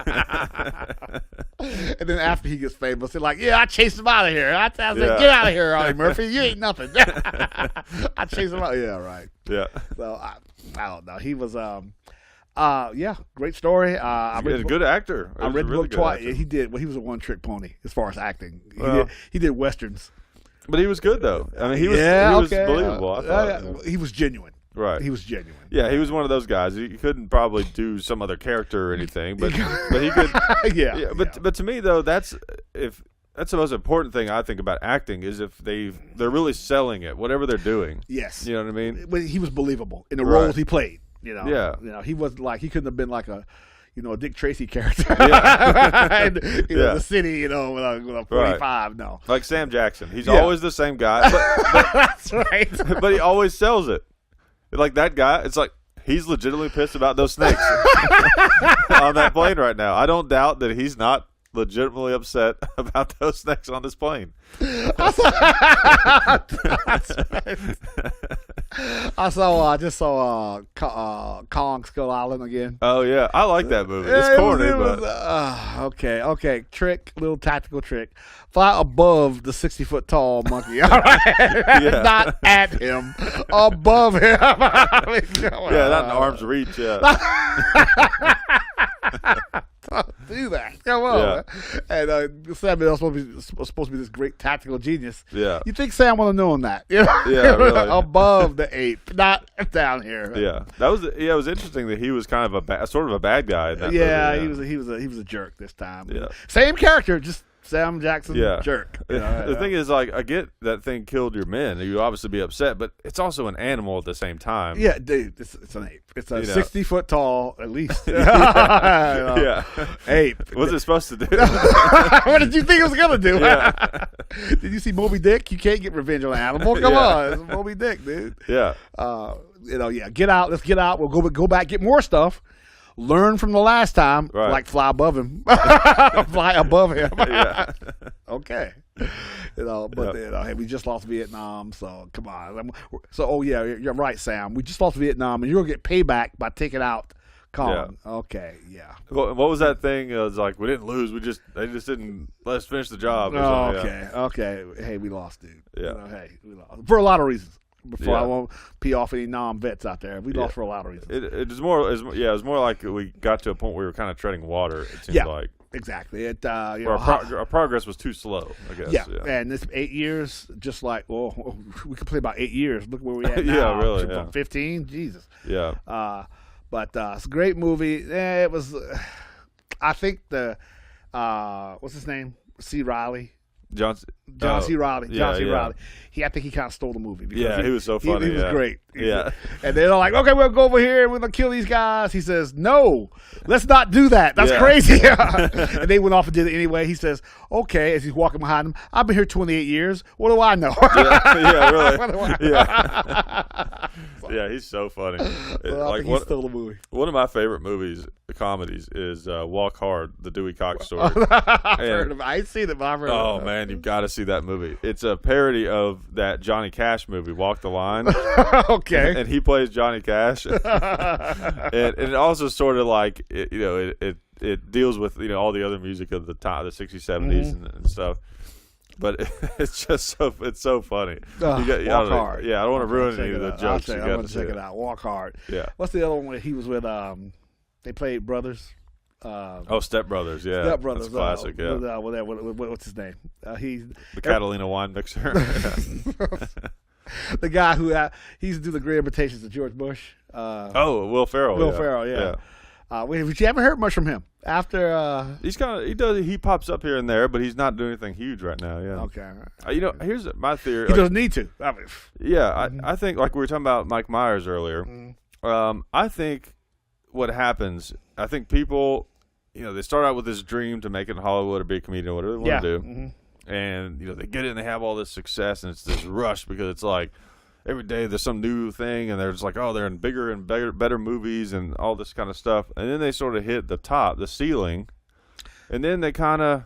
And then after he gets famous, they're like, I chased him out of here. I said, get out of here, Audie Murphy. You ain't nothing. I chased him out. Yeah, right. Yeah. So, I don't know. He was, great story. He's a good actor. I read the book twice. He did. Well, he was a one-trick pony as far as acting. He did Westerns. But he was good, though. I mean, he was believable. I thought. He was genuine. Right. He was genuine. Yeah, he was one of those guys. He couldn't probably do some other character or anything, but he could. But to me though, that's the most important thing I think about acting is if they're really selling it, whatever they're doing. Yes. You know what I mean? But he was believable in the roles he played. Yeah. He was like, he couldn't have been like a Dick Tracy character. Yeah. The city, with a 45. Right. No. Like Sam Jackson. He's always the same guy. But that's right. But he always sells it. Like that guy, it's like he's legitimately pissed about those snakes on that plane right now. I don't doubt that he's not legitimately upset about those snakes on this plane. That's right. I just saw Kong Skull Island again. Oh yeah, I like that movie. It's corny, but okay. Little tactical trick. Fly above the 60-foot tall monkey. All right, not at him, above him. I mean, not in arm's reach. Yeah. Do that. Come on. Yeah. And Sam is supposed to be this great tactical genius. Yeah. You think Sam would have known that? You know? Yeah, really. Above the ape, not down here. Yeah. It was interesting that he was kind of sort of a bad guy in that movie. He was a jerk this time. Yeah. Same character, just Sam Jackson jerk. The thing is, like, I get that thing killed your men. You'd obviously be upset, but it's also an animal at the same time. Yeah, dude, it's an ape. It's a 60-foot tall, at least. Ape. What's it supposed to do? What did you think it was gonna do? Yeah. Did you see Moby Dick? You can't get revenge on an animal. Come on, it's Moby Dick, dude. Yeah. Get out. Let's get out. We'll go back, get more stuff. Learn from the last time, like fly above him, fly above him. Okay, hey, we just lost Vietnam, so come on. You're right, Sam. We just lost Vietnam, and you're gonna get payback by taking out Kong. Yeah. Okay, yeah. What was that thing? It was like we didn't lose. They just didn't let us finish the job. Okay. Hey, we lost, dude. Yeah. We lost for a lot of reasons. Before I won't pee off any non-vets out there. We lost for a lot of reasons. It was more like we got to a point where we were kind of treading water, it seems like. Exactly. Our progress was too slow, I guess. Yeah. And this 8 years, just like, we could play about 8 years. Look where we at now. Yeah, really. 15? Jesus. Yeah. But it's a great movie. It was, I think what's his name? C. Riley. John C. Riley. I think he kind of stole the movie. Yeah, he was so funny. He was great. Yeah. And they're like, okay, we'll go over here and we're going to kill these guys. He says, no, let's not do that. That's crazy. And they went off and did it anyway. He says, okay, as he's walking behind them, I've been here 28 years. What do I know? Really. Yeah, he's so funny. I think he stole the movie. One of my favorite comedies, is Walk Hard, the Dewey Cox story. I ain't seen it, but I've heard of it. Man, you've got to see that movie. It's a parody of that Johnny Cash movie, Walk the Line. Okay. And he plays Johnny Cash. and it also sort of like, it deals with, all the other music of the time, the 60s, 70s and stuff. But it's just so funny. Walk Hard. Yeah, I don't want to ruin any of the jokes. I'm going to check it out. Walk Hard. Yeah. What's the other one where he was with, they played brothers? Step Brothers, yeah. Step Brothers. That's classic, what's his name? He's the Catalina wine mixer. The guy who he used to do the great imitations of George Bush. Will Ferrell. Will Ferrell, yeah. You haven't heard much from him after. He pops up here and there, but he's not doing anything huge right now. Yeah. Okay. Here's my theory. He doesn't need to. I think like we were talking about Mike Myers earlier. I think what happens. I think people, they start out with this dream to make it in Hollywood or be a comedian or whatever they want to do. And, they get it and they have all this success and it's this rush because it's like every day there's some new thing and they're just like, they're in bigger and better movies and all this kind of stuff. And then they sort of hit the ceiling. And then they kind of,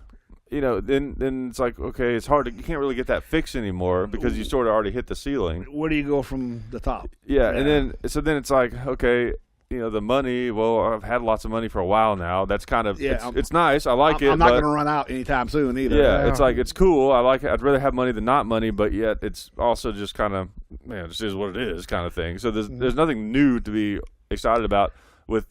then it's like, okay, it's hard you can't really get that fix anymore because you sort of already hit the ceiling. Where do you go from the top? Yeah. And then it's like, okay, the money, I've had lots of money for a while now. That's kind of, it's nice. I like it. I'm not going to run out anytime soon either. Yeah, it's like, it's cool. I like it. I'd rather have money than not money, but yet it's also just kind of, this is what it is kind of thing. So there's nothing new to be excited about with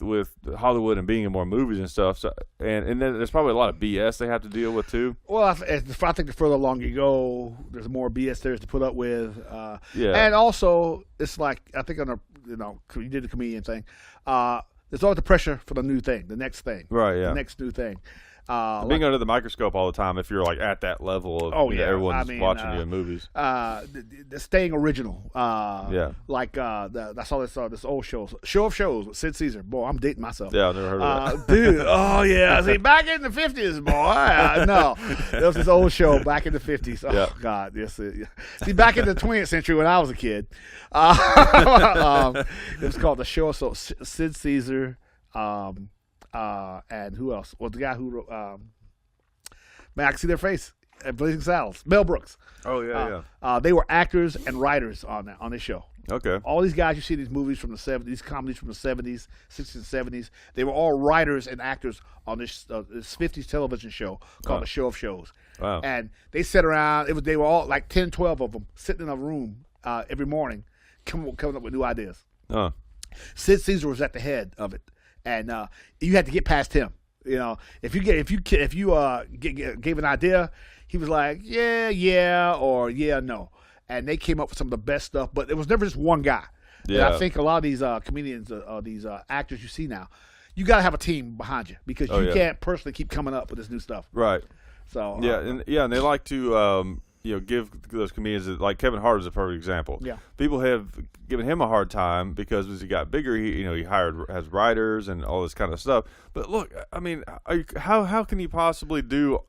Hollywood and being in more movies and stuff. So, and then there's probably a lot of BS they have to deal with too. Well, I think the further along you go, there's more BS there to put up with. And also, it's like, I think you did the comedian thing. There's always the pressure for the new thing, the next thing. Right, yeah. The next new thing. Being under the microscope all the time, if you're like at that level of everyone's watching you in movies. The staying original. Like I saw this old show of Shows with Sid Caesar. Boy, I'm dating myself. Yeah, I've never heard of that. Dude, see, back in the 50s, boy. No, there was this old show back in the 50s. Oh, God. Yes. See, back in the 20th century when I was a kid, it was called The Show of Sid Caesar. And who else? Well, the guy who wrote, man, I can see their face at Blazing Saddles. Mel Brooks. Oh yeah, they were actors and writers on this show. Okay. All these guys you see in these movies from the 70s, these comedies from the 70s, 60s, and 70s, they were all writers and actors on this 50s television show called The Show of Shows. Wow. And they sat around. They were all like 10, 12 of them sitting in a room every morning, coming up with new ideas. Sid Caesar was at the head of it, and you had to get past him. You know, if you gave an idea, he was like, yeah, or yeah, no, and they came up with some of the best stuff. But it was never just one guy. Yeah. And I think a lot of these comedians, these actors you see now, you got to have a team behind you because you can't personally keep coming up with this new stuff. Right. So and they like to give those comedians, like Kevin Hart is a perfect example. Yeah. People have given him a hard time because as he got bigger, he has writers and all this kind of stuff. But look, I mean, how can you possibly do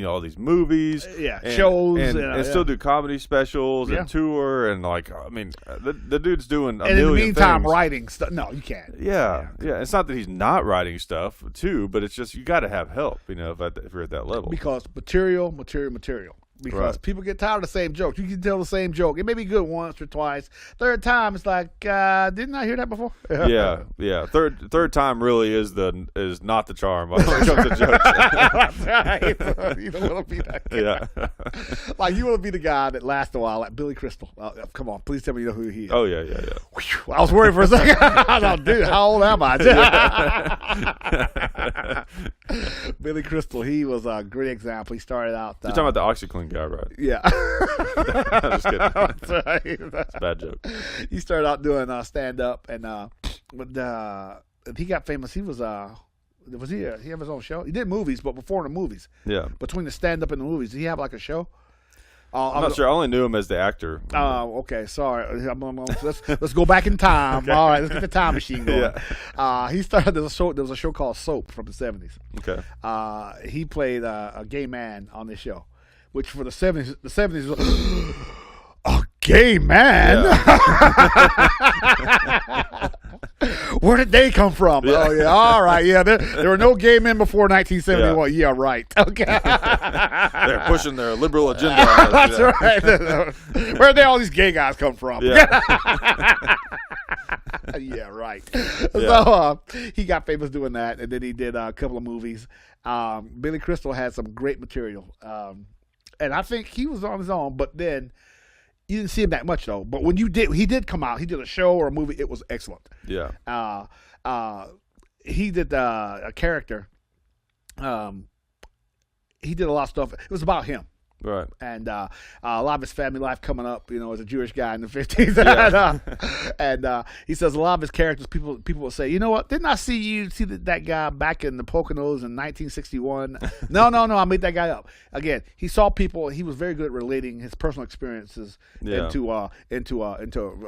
all these movies, shows, and still do comedy specials and tour and the dude's doing a and million in the meantime things. Writing stuff. No, you can't. Yeah. It's not that he's not writing stuff too, but it's just you got to have help, if you're at that level. Because material. Because people get tired of the same jokes. You can tell the same joke. It may be good once or twice. Third time, it's like, didn't I hear that before? Yeah. Third time really is not the charm when it comes to jokes. That's right. You don't want to be that guy. Yeah. Like you want to be the guy that lasts a while, like Billy Crystal. Come on, please tell me you know who he is. Oh yeah. Whew, I was worried for a second. I thought, dude, how old am I? Billy Crystal, he was a great example. He started out. You're talking about the OxyClean guy, right? Yeah. I'm just kidding. That's right. It's a bad joke. He started out doing stand-up, and he got famous. He was he have his own show? He did movies, but before the movies. Yeah. Between the stand-up and the movies, did he have like a show? I'm not sure. I only knew him as the actor. Oh, okay. Sorry. Let's go back in time. Okay. All right, let's get the time machine going. Yeah. He started. There was a show called Soap from the 70s. Okay. He played a gay man on this show, which for the 70s was a gay man. Yeah. Where did they come from? Yeah. Oh yeah, all right, yeah. There were no gay men before 1971. Yeah, right. Okay. They're pushing their liberal agenda. That's right. Where did all these gay guys come from? Yeah. Yeah, right. Yeah. So he got famous doing that, and then he did a couple of movies. Billy Crystal had some great material, and I think he was on his own, but then. You didn't see him that much though, but when he did come out. He did a show or a movie. It was excellent. Yeah. He did a character. He did a lot of stuff. It was about him. Right. And a lot of his family life coming up, as a Jewish guy in the 50s. Yeah. And he says a lot of his characters, people will say, you know what, didn't I see that guy back in the Poconos in 1961? No, I made that guy up. Again, he saw people, he was very good at relating his personal experiences into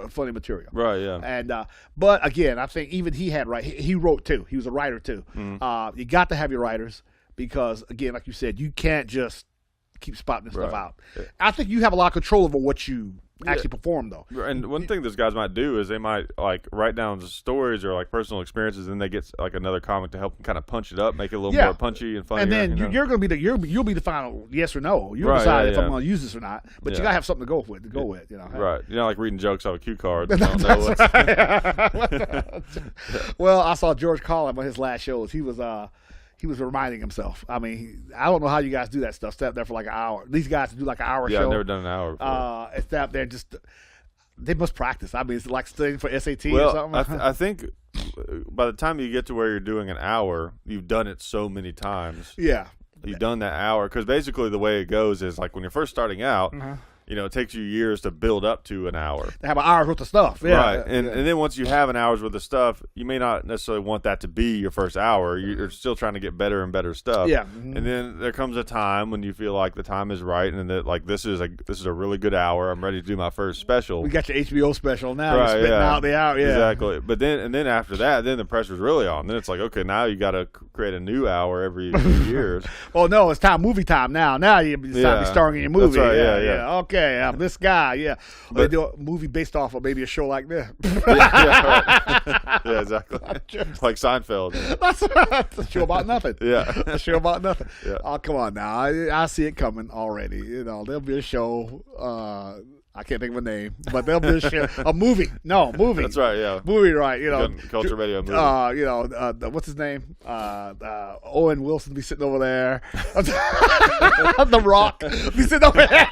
funny material. Right, yeah. And but again, I think even he wrote too. He was a writer too. Mm-hmm. You got to have your writers because, again, like you said, you can't just keep spotting this stuff out. I think you have a lot of control over what you actually perform, though. And one thing those guys might do is they might write down the stories or personal experiences, and they get another comic to help them kind of punch it up, make it a little more punchy and funny. And then you're going to be you'll be the final yes or no. You'll decide if I'm going to use this or not. But you got to have something to go with. Right. You're not like reading jokes off a cue card. Well, I saw George Carlin on his last shows. He was reminding himself. I mean, I don't know how you guys do that stuff. Stay up there for like an hour. These guys do like an hour show. Yeah, I've never done an hour before. And stay up there they must practice. I mean, it's like studying for SAT or something. I think by the time you get to where you're doing an hour, you've done it so many times. Yeah. You've done that hour. Because basically the way it goes is when you're first starting out, it takes you years to build up to an hour. To have an hour's worth of stuff. Yeah. Right. And then once you have an hour's worth of stuff, you may not necessarily want that to be your first hour. You're still trying to get better and better stuff. Yeah. Mm-hmm. And then there comes a time when you feel like the time is right and that this is a really good hour. I'm ready to do my first special. We got your HBO special now. Right, you're spitting out the hour. Yeah. Exactly. But then after that, then the pressure's really on. Then it's like, okay, now you got to create a new hour every few years. Well, no, it's movie time now. Now it's time to be starring in your movie. That's right. Yeah. Okay, this guy. Yeah, they do a movie based off of maybe a show like this. Right. Yeah, exactly. Like Seinfeld. That's a show about nothing. Yeah, a show about nothing. Yeah. Oh, come on now, I see it coming already. There'll be a show I can't think of a name, but they'll do a movie. No, movie. That's right. Yeah. Movie, right? Culture Radio movie. What's his name? Owen Wilson be sitting over there. The Rock be sitting over there.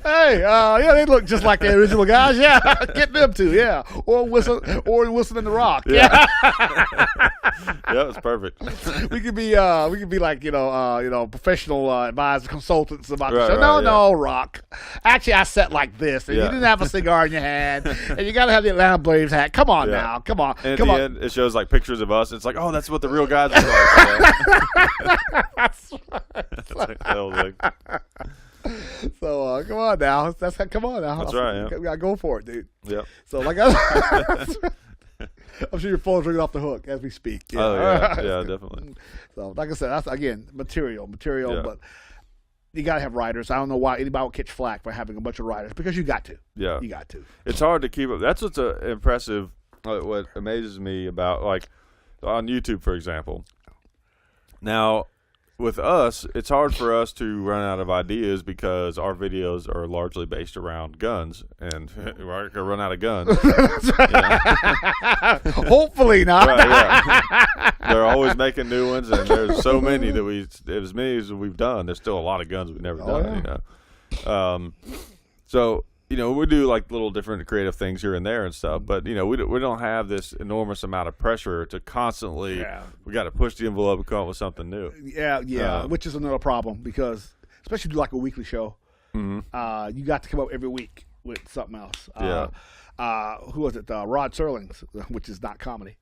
Hey, they look just like the original guys. Yeah, get them too. Yeah, Owen Wilson and the Rock. Yeah, yeah, it's perfect. we could be like professional advisor consultants about the show. Right, no, Rock. Actually, I sat like this, and you didn't have a cigar in your hand, and you got to have the Atlanta Braves hat. Come on now, come on. And at the end, it shows like pictures of us. It's like, oh, that's what the real guys look like. That's right. So come on now, come on now. That's right. Yeah. We gotta go for it, dude. Yep. So I'm sure your phone's ringing off the hook as we speak. Yeah. Oh yeah, definitely. So like I said, that's again material, Yeah. but you gotta have writers. I don't know why anybody will catch flack for having a bunch of writers because you got to. Yeah, you got to. It's hard to keep up. That's what's impressive. What amazes me about like on YouTube, for example. Now, with us, it's hard for us to run out of ideas because our videos are largely based around guns, and we're gonna run out of guns. Hopefully not. Right, yeah. They're always making new ones, and there's so many that as many as we've done. There's still a lot of guns we've never done. Yeah. So we do like little different creative things here and there and stuff, but we don't have this enormous amount of pressure to constantly. Yeah. We got to push the envelope and come up with something new. Yeah, which is another problem because especially do like a weekly show, mm-hmm. You got to come up every week with something else. Yeah. Who was it? Rod Serling's, which is not comedy.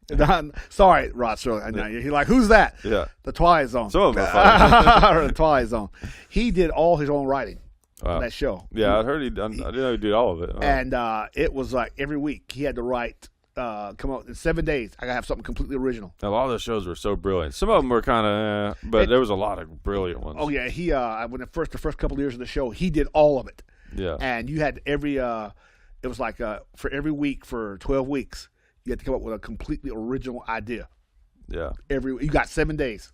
Sorry, Rod Serling. I know you're like, who's that? Yeah. The Twilight Zone. Some of them are funny. The Twilight Zone. He did all his own writing. On that show. Yeah, I heard I didn't know he did all of it. And it was like every week he had to write, come out in 7 days. I got to have something completely original. A lot of those shows were so brilliant. Some of them were kind of, but there was a lot of brilliant ones. Oh yeah, he when the first couple of years of the show, he did all of it. Yeah. And you had it was like for every week for 12 weeks, you had to come up with a completely original idea. Yeah. You got 7 days.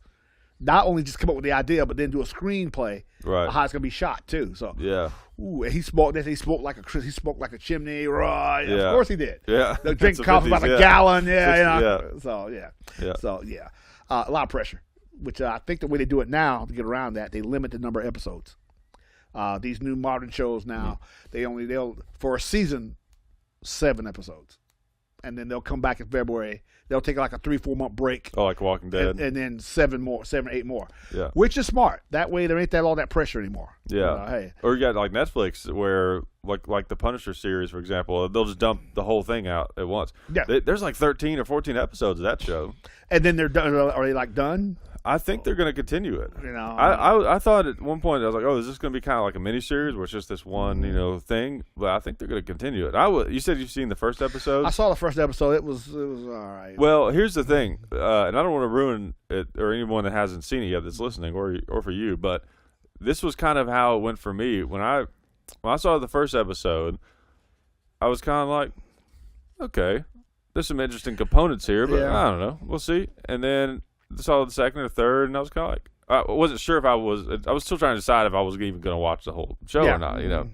Not only just come up with the idea, but then do a screenplay. Right. How it's gonna be shot too. So yeah. Ooh, he smoked like a chimney. Right. Yeah. Of course he did. Yeah. They drink coffee about a gallon. Yeah. Yeah. So yeah. Yeah. So yeah. A lot of pressure, which I think the way they do it now to get around that, they limit the number of episodes. These new modern shows now, they'll for a season 7 episodes, and then they'll come back in February. They'll take like a 3-4 month break. Oh, like Walking Dead. And then 7 or 8 more. Yeah. Which is smart. That way there ain't all that pressure anymore. Yeah. Hey. Or you got like Netflix where like the Punisher series, for example, they'll just dump the whole thing out at once. Yeah. There's like 13 or 14 episodes of that show. And then they're done. Are they like done? I think they're going to continue it. I thought at one point I was like, oh, is this going to be kind of like a miniseries where it's just this one thing? But I think they're going to continue it. You said you've seen the first episode. I saw the first episode. It was all right. Well, here's the thing, and I don't want to ruin it or anyone that hasn't seen it yet that's listening, or for you, but this was kind of how it went for me when I saw the first episode. I was kind of like, okay, there's some interesting components here, but I don't know, we'll see. And then saw the second or third, and I was kind of like, I wasn't sure if I was still trying to decide if I was even going to watch the whole show or not, And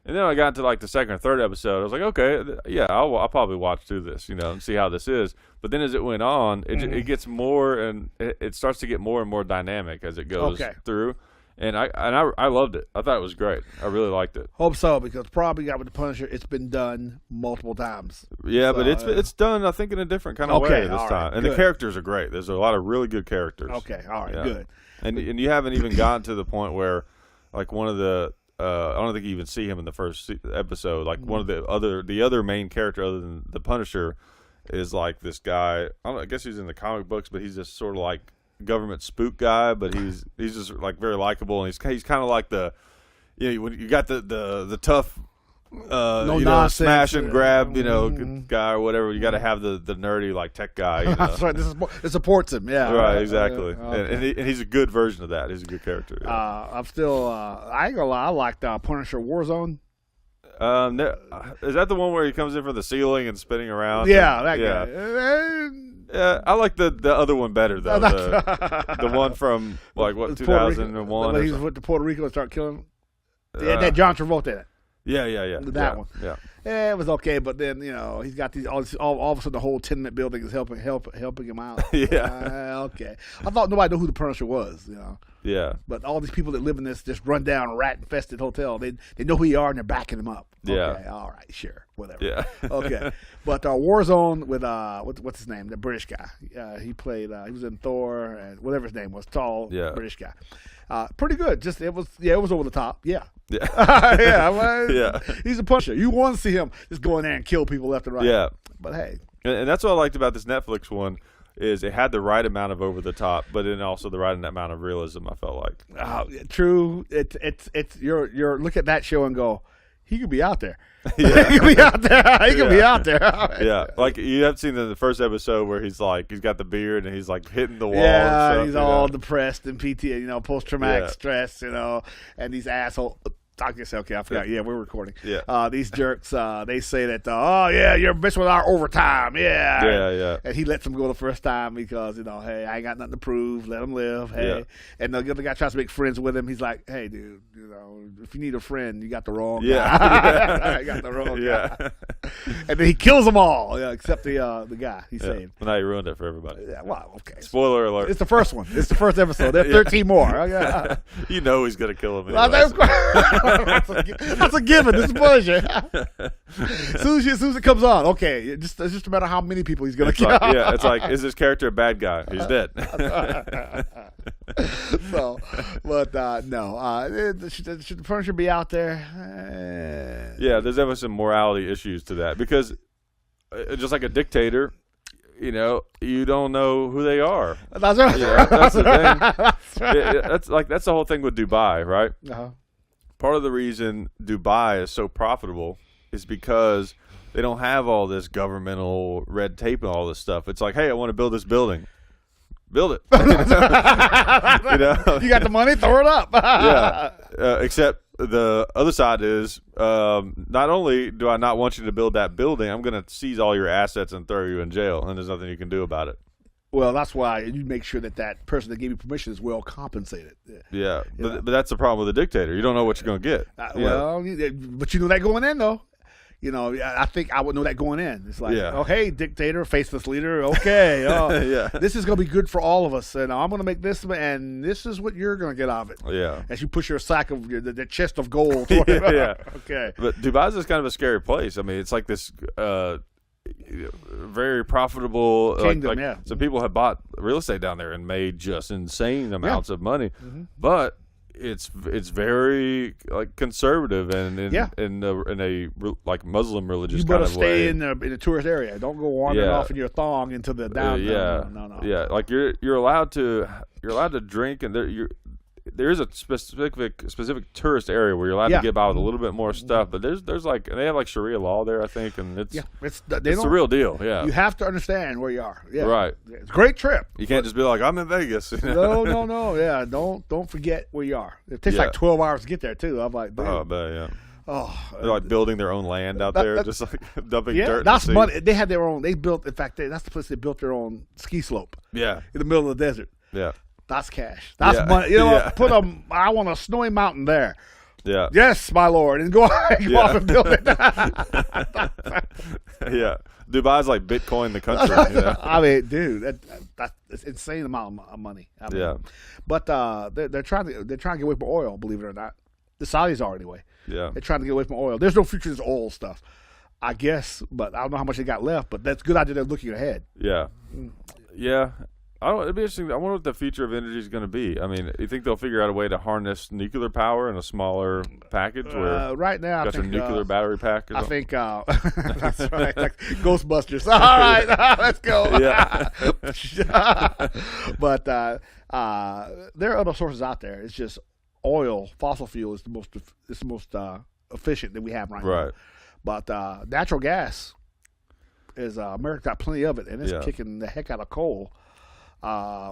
then I got to like the second or third episode. I was like, okay, yeah, I'll probably watch through this, and see how this is. But then as it went on, it gets more, and it starts to get more and more dynamic as it goes through. And I loved it. I thought it was great. I really liked it. Hope so, because probably got with the Punisher, it's been done multiple times. Yeah, so, but it's done, I think, in a different kind of way this time. And the characters are great. There's a lot of really good characters. Okay, all right, good. And you haven't even gotten to the point where, like, one of the I don't think you even see him in the first episode. Like one of the other main character other than the Punisher is like this guy. I guess he's in the comic books, but he's just sort of like government spook guy, but he's just like very likable, and he's kind of like the when you got the tough smash and grab guy or whatever, you got to have the nerdy like tech guy. That's right. It supports him. Yeah. Right. Exactly. Okay. And he's a good version of that. He's a good character. Yeah. I'm still. I ain't gonna lie. I liked Punisher Warzone. Is that the one where he comes in from the ceiling and spinning around? Yeah, that guy. Yeah, I like the other one better though. The one from like what 2001. He was with to Puerto Rico and started killing. That John Travolta in it. Yeah. That one. Yeah. Yeah, it was okay, but then he's got these all of a sudden the whole tenement building is helping him out. Yeah. Okay. I thought nobody knew who the Punisher was. Yeah. But all these people that live in this just run down rat infested hotel, they know who you are and they're backing him up. Okay, Yeah. all right, sure, whatever. Yeah. Okay. But Warzone with what's his name, the British guy. He played. He was in Thor and whatever his name was, tall British guy. Pretty good. Just it was over the top. Yeah. Yeah. Yeah. He's a Punisher. You want to see him just go in there and kill people left and right. Yeah. But hey. And that's what I liked about this Netflix one is it had the right amount of over the top, but then also the right amount of realism. I felt like. True. It's you're look at that show and go, he could be out there. Yeah. He could be out there. He could be out there. Yeah, like you have seen in the first episode where he's got the beard and he's like hitting the wall. Yeah, and stuff, he's all depressed and post traumatic stress, and these assholes. I guess okay, I forgot. Yeah, we're recording. Yeah. These jerks, they say that, you're messing with our overtime. Yeah. Yeah. And he lets them go the first time because, hey, I ain't got nothing to prove. Let them live. Hey. Yeah. And the other guy tries to make friends with him. He's like, hey, dude, if you need a friend, you got the wrong guy. Yeah. I got the wrong guy. And then he kills them all, except the guy he saved. Well, now you ruined it for everybody. Yeah, well, okay. Spoiler alert. It's the first one. It's the first episode. There are 13 more. You know he's going to kill him anyway. That's a given. It's bullshit. As soon as it comes on, okay. It's just a matter how many people he's going to kill. It's like, is this character a bad guy? He's dead. So, but no. Should the Punisher be out there? Yeah, there's definitely some morality issues to that because just like a dictator, you don't know who they are. That's right. That's the thing. That's right. That's the whole thing with Dubai, right? Uh-huh. Part of the reason Dubai is so profitable is because they don't have all this governmental red tape and all this stuff. It's like, hey, I want to build this building. Build it. You got the money, throw it up. Yeah. Except the other side is not only do I not want you to build that building, I'm going to seize all your assets and throw you in jail, and there's nothing you can do about it. Well, that's why you make sure that person that gave you permission is well compensated. Yeah, but that's the problem with a dictator. You don't know what you're going to get. Well, but you know that going in, though. I think I would know that going in. It's like, oh, hey, dictator, faceless leader, okay. This is going to be good for all of us, and I'm going to make this, and this is what you're going to get out of it. Yeah. As you push your sack of the chest of gold. Yeah. Okay. But Dubai is kind of a scary place. I mean, it's like this very profitable kingdom, some people have bought real estate down there and made just insane amounts of money, but it's very like conservative and in a like Muslim religious you better kind of way. stay in the tourist area. Don't go wandering off in your thong into the down. No. Yeah, like you're allowed to drink, and there is a specific tourist area where you're allowed to get by with a little bit more stuff, but there's like they have like Sharia law there, I think, and it's the real deal. Yeah, you have to understand where you are. Yeah, right. It's a great trip. You can't just be like, I'm in Vegas. No. Yeah, don't forget where you are. It takes like 12 hours to get there too. I'm like, oh, I bet, yeah. Oh, they're like building their own land out there, just like dumping dirt. That's money. They had their own. They built. In fact, that's the place they built their own ski slope. Yeah, in the middle of the desert. Yeah. That's cash. That's money. You know what? I want a snowy mountain there. Yeah. Yes, my lord. And go off and build it. Yeah. Dubai's like Bitcoin the country. I mean, dude, that's insane amount of money. But they're trying to get away from oil, believe it or not. The Saudis are anyway. Yeah. They're trying to get away from oil. There's no future to this oil stuff, I guess, but I don't know how much they got left, but that's a good idea. They're looking ahead. Yeah. Yeah. It'd be interesting. I wonder what the future of energy is going to be. I mean, you think they'll figure out a way to harness nuclear power in a smaller package? Where right now, I think a nuclear battery pack. I think that's right, like Ghostbusters. All right, let's go. Yeah. But there are other sources out there. It's just oil, fossil fuel is the most efficient that we have right now. Right. But natural gas is America got plenty of it, and it's kicking the heck out of coal.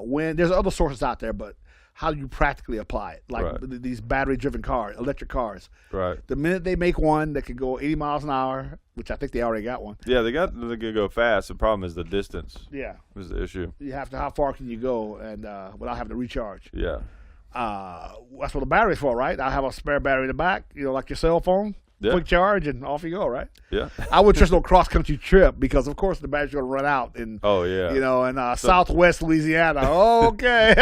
When there's other sources out there, but how do you practically apply it? Like these battery-driven cars, electric cars. Right. The minute they make one that can go 80 miles an hour, which I think they already got one. Yeah, they can go fast. The problem is the distance. Yeah. Is the issue. You have to, how far can you go and without having to recharge? Yeah. That's what the battery's for, right? I have a spare battery in the back, like your cell phone. Yeah. Quick charge and off you go, right? Yeah. I would trust no cross country trip because, of course, the battery's going to run out in, in Southwest Louisiana. Okay.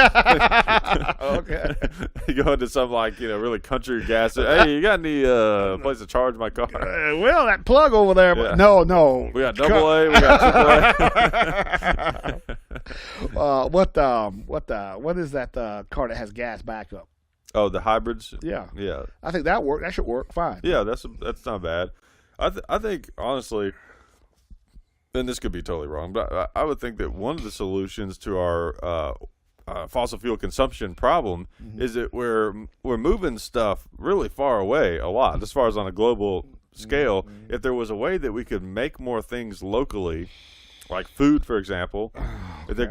Okay. You go into some really country gas. Hey, you got any place to charge my car? Well, that plug over there. Yeah. No. We got AA. We got AAA. What is that car that has gas backup? Oh, the hybrids. Yeah. Yeah. I think that work. That should work fine. Yeah, that's not bad. I think honestly, and this could be totally wrong, but I would think that one of the solutions to our fossil fuel consumption problem is that we're moving stuff really far away a lot, as far as on a global scale. If there was a way that we could make more things locally, like food, for example, if there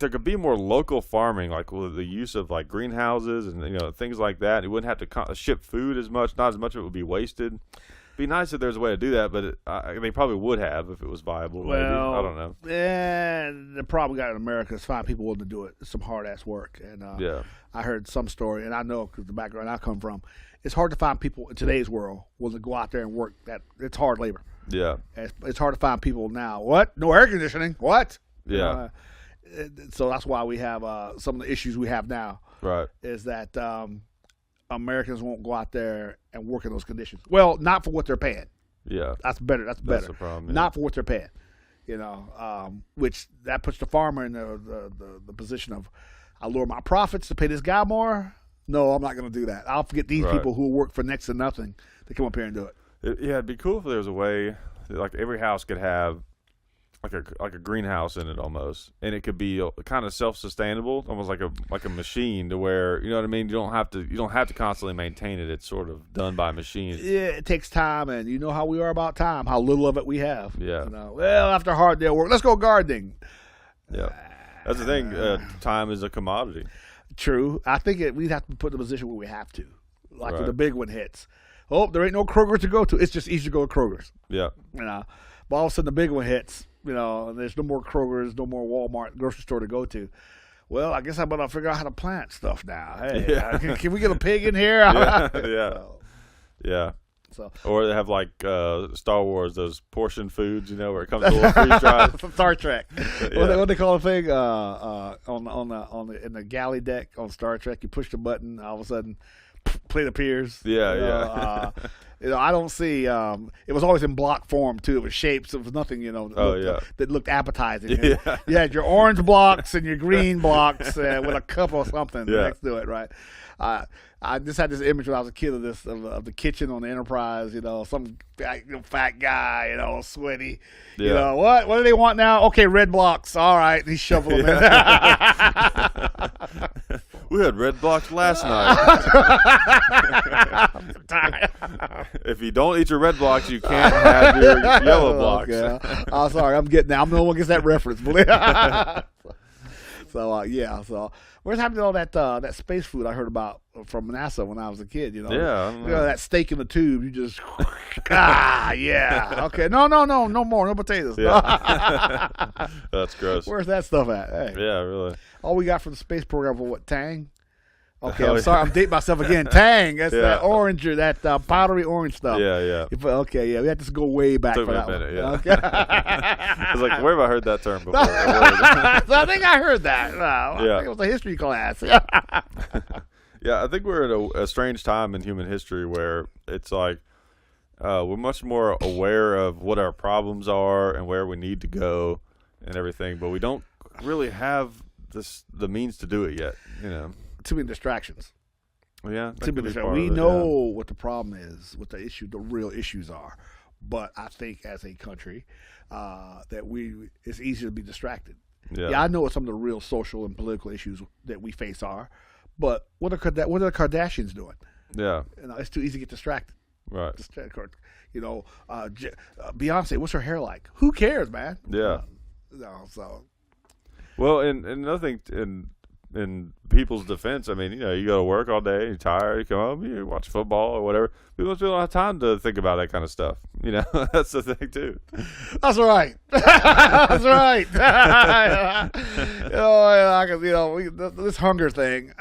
could be more local farming, like with the use of like greenhouses and things like that, you wouldn't have to ship food as much. Not as much of it would be wasted. It'd be nice if there's a way to do that, but they probably would have if it was viable. Well, maybe. I don't know. The problem we got in America is find people willing to do it. It's some hard ass work, and I heard some story, and I know because the background I come from, it's hard to find people in today's world willing to go out there and work. That it's hard labor. Yeah, it's hard to find people now. What? No air conditioning? What? Yeah. So that's why we have some of the issues we have now. Right. Is that Americans won't go out there and work in those conditions. Well, not for what they're paying. Yeah. That's better. That's better. That's the problem. Yeah. Not for what they're paying. Which that puts the farmer in the position of, I lower my profits to pay this guy more. No, I'm not going to do that. I'll forget these people who work for next to nothing to come up here and do it. It'd be cool if there was a way that, like, every house could have like a greenhouse in it almost, and it could be kind of self-sustainable, almost like a machine, to where, you know what I mean, you don't have to constantly maintain it. It's sort of done by machines. Yeah, it takes time, and you know how we are about time, how little of it we have. Yeah. Well, after a hard day of work, let's go gardening. Yeah, that's the thing. Time is a commodity. True. I think we'd have to put in a position where we have to, like when the big one hits. Oh, there ain't no Kroger to go to. It's just easier to go to Kroger's. Yeah. But all of a sudden the big one hits. And there's no more Kroger's, no more Walmart grocery store to go to. Well, I guess I'm going to figure out how to plant stuff now. Hey, can we get a pig in here? Yeah. Yeah. So, or they have like Star Wars, those portion foods, where it comes to a little freeze dried. Star Trek. Yeah. What they call the thing in the galley deck on Star Trek? You push the button, all of a sudden, plate appears. Yeah. I don't see. It was always in block form too. It was shapes. It was nothing. That looked appetizing. Yeah. You had your orange blocks and your green blocks with a cup or something next to it, right? I just had this image when I was a kid of the kitchen on the Enterprise. Some fat guy, sweaty. Yeah. What do they want now? Okay, red blocks. All right, he's shoveling them in. We had red blocks last night. If you don't eat your red blocks, you can't have your yellow blocks. Okay. I'm sorry, I'm the only one who gets that reference. So where's happening to all that space food I heard about from NASA when I was a kid? That steak in the tube. You just okay. No more, no potatoes. Yeah. That's gross. Where's that stuff at? Hey. Yeah, really. All we got from the space program for what? Tang. Okay, I'm sorry, I'm dating myself again. Tang. That's that orange, that powdery orange stuff. Yeah. We had to go way back for that minute, one. Yeah. Okay. I was like, where have I heard that term before? So I think I heard that. I think it was a history class. Yeah, I think we're at a strange time in human history where it's like we're much more aware of what our problems are and where we need to go and everything, but we don't really have the means to do it yet. Too many distractions. Yeah, we know what the problem is, what the real issues are, but I think as a country that it's easier to be distracted. Yeah, I know what some of the real social and political issues that we face are, but what are the Kardashians doing? Yeah, it's too easy to get distracted. Right. Beyonce, what's her hair like? Who cares, man? Yeah. So. Well, and another thing, in people's defense, I mean, you know, you go to work all day, you're tired, you come home, you watch football or whatever. People don't have time to think about that kind of stuff. You know, that's the thing too. That's right. That's right. This hunger thing.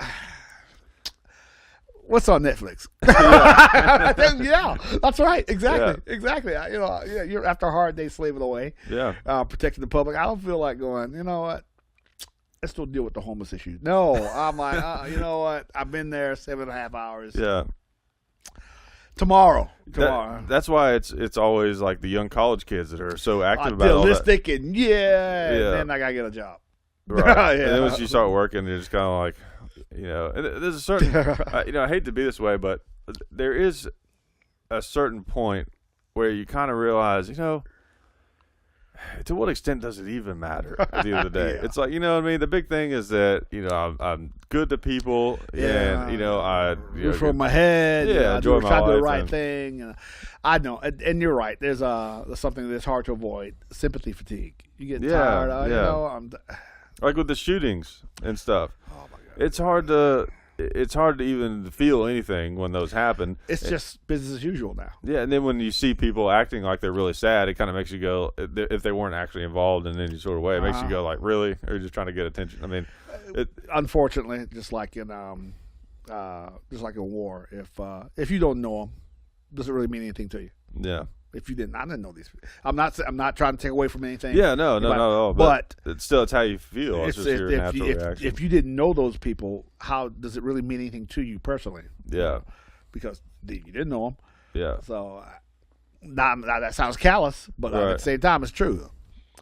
What's on Netflix? Yeah, that's right. Exactly. You're after a hard day slaving away. Yeah. Protecting the public. I don't feel like going, you know what? Let's still deal with the homeless issue. No, I'm like, you know what? I've been there 7.5 hours. Yeah. Tomorrow. That's why it's always like the young college kids that are so active about idealistic and and then I gotta get a job. Right. And then once you start working, you're just kind of like, you know, and there's a certain, you know, I hate to be this way, but there is a certain point where you kind of realize, you know, to what extent does it even matter at the end of the day? It's like, you know what I mean? The big thing is that, you know, I'm good to people, and, you know, I roof over my head. Yeah, enjoy my life. Try to do the right thing. I know, and you're right. There's something that's hard to avoid: sympathy fatigue. You get tired. You know, like with the shootings and stuff. Oh my God! It's hard to even feel anything when those happen. It's just business as usual now. Yeah, and then when you see people acting like they're really sad, it kind of makes you go, if they weren't actually involved in any sort of way, it makes you go like, really? Or you're just trying to get attention? I mean, unfortunately, just like in war, if you don't know them, does it really mean anything to you? Yeah. If you didn't, I didn't know these. I'm not trying to take away from anything. Yeah, no, not at all. But it's how you feel. It's just your natural reaction. If you didn't know those people, how does it really mean anything to you personally? Yeah, because you didn't know them. Yeah. So, now that sounds callous, but at the same time, it's true.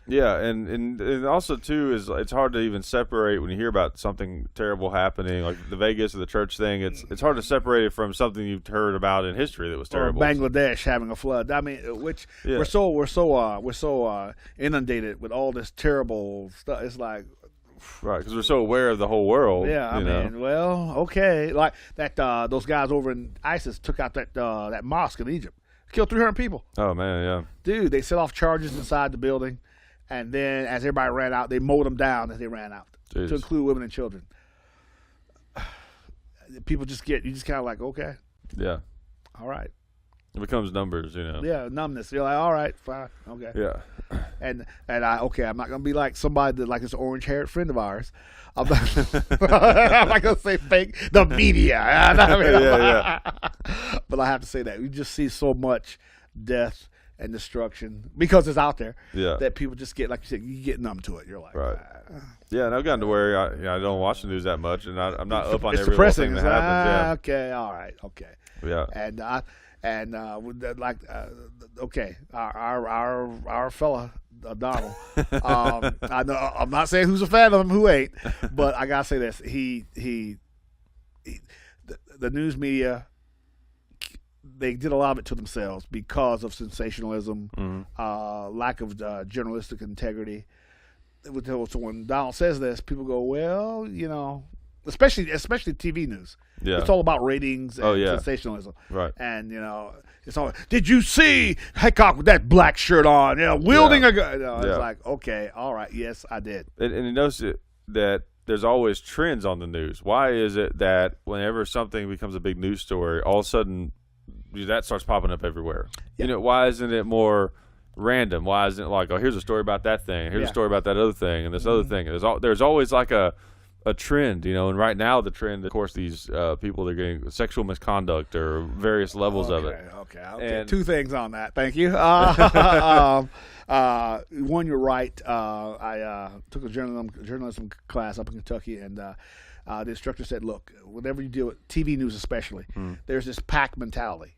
Yeah, and also too is it's hard to even separate when you hear about something terrible happening, like the Vegas or the church thing. It's hard to separate it from something you've heard about in history that was terrible. Or Bangladesh having a flood. I mean, we're so inundated with all this terrible stuff. It's like, right, because we're so aware of the whole world. Yeah, I mean, well, okay, like that. Those guys over in ISIS took out that mosque in Egypt, killed 300 people. Oh man, yeah, dude, they set off charges inside the building. And then, as everybody ran out, they mowed them down as they ran out, to include women and children. People you just kind of like, okay. Yeah. All right. It becomes numbers, you know. Yeah, numbness. You're like, all right, fine, okay. Yeah. And I'm not going to be like somebody that, like this orange-haired friend of ours. I'm not going to say fake, the media. Yeah. But I have to say that. We just see so much death and destruction because it's out there that people just get, like you said, you get numb to it. You're like, right. Yeah, and I've gotten to where I don't watch the news that much, and I'm not up on every little thing that happens. Yeah. Okay, all right, okay. Yeah. Okay, our fella Donald. I know I'm not saying who's a fan of him, who ain't, but I gotta say this: the news media. They did a lot of it to themselves because of sensationalism, lack of journalistic integrity. So when Donald says this, people go, well, you know, especially TV news. Yeah. It's all about ratings and sensationalism. Right. And, you know, it's all, did you see Hickok with that black shirt on, you know, wielding a gun? You know, it's like, okay, all right, yes, I did. And you notice that there's always trends on the news. Why is it that whenever something becomes a big news story, all of a sudden that starts popping up everywhere? You know, why isn't it more random? Why isn't it like, oh, here's a story about that thing, here's a story about that other thing, and this other thing? There's always like a trend, you know. And right now the trend, of course, these people, they're getting sexual misconduct or various levels of it. Okay. And two things on that. Thank you. One, you're right. I took a journalism class up in Kentucky, and the instructor said, look, whenever you deal with TV news especially, there's this pack mentality.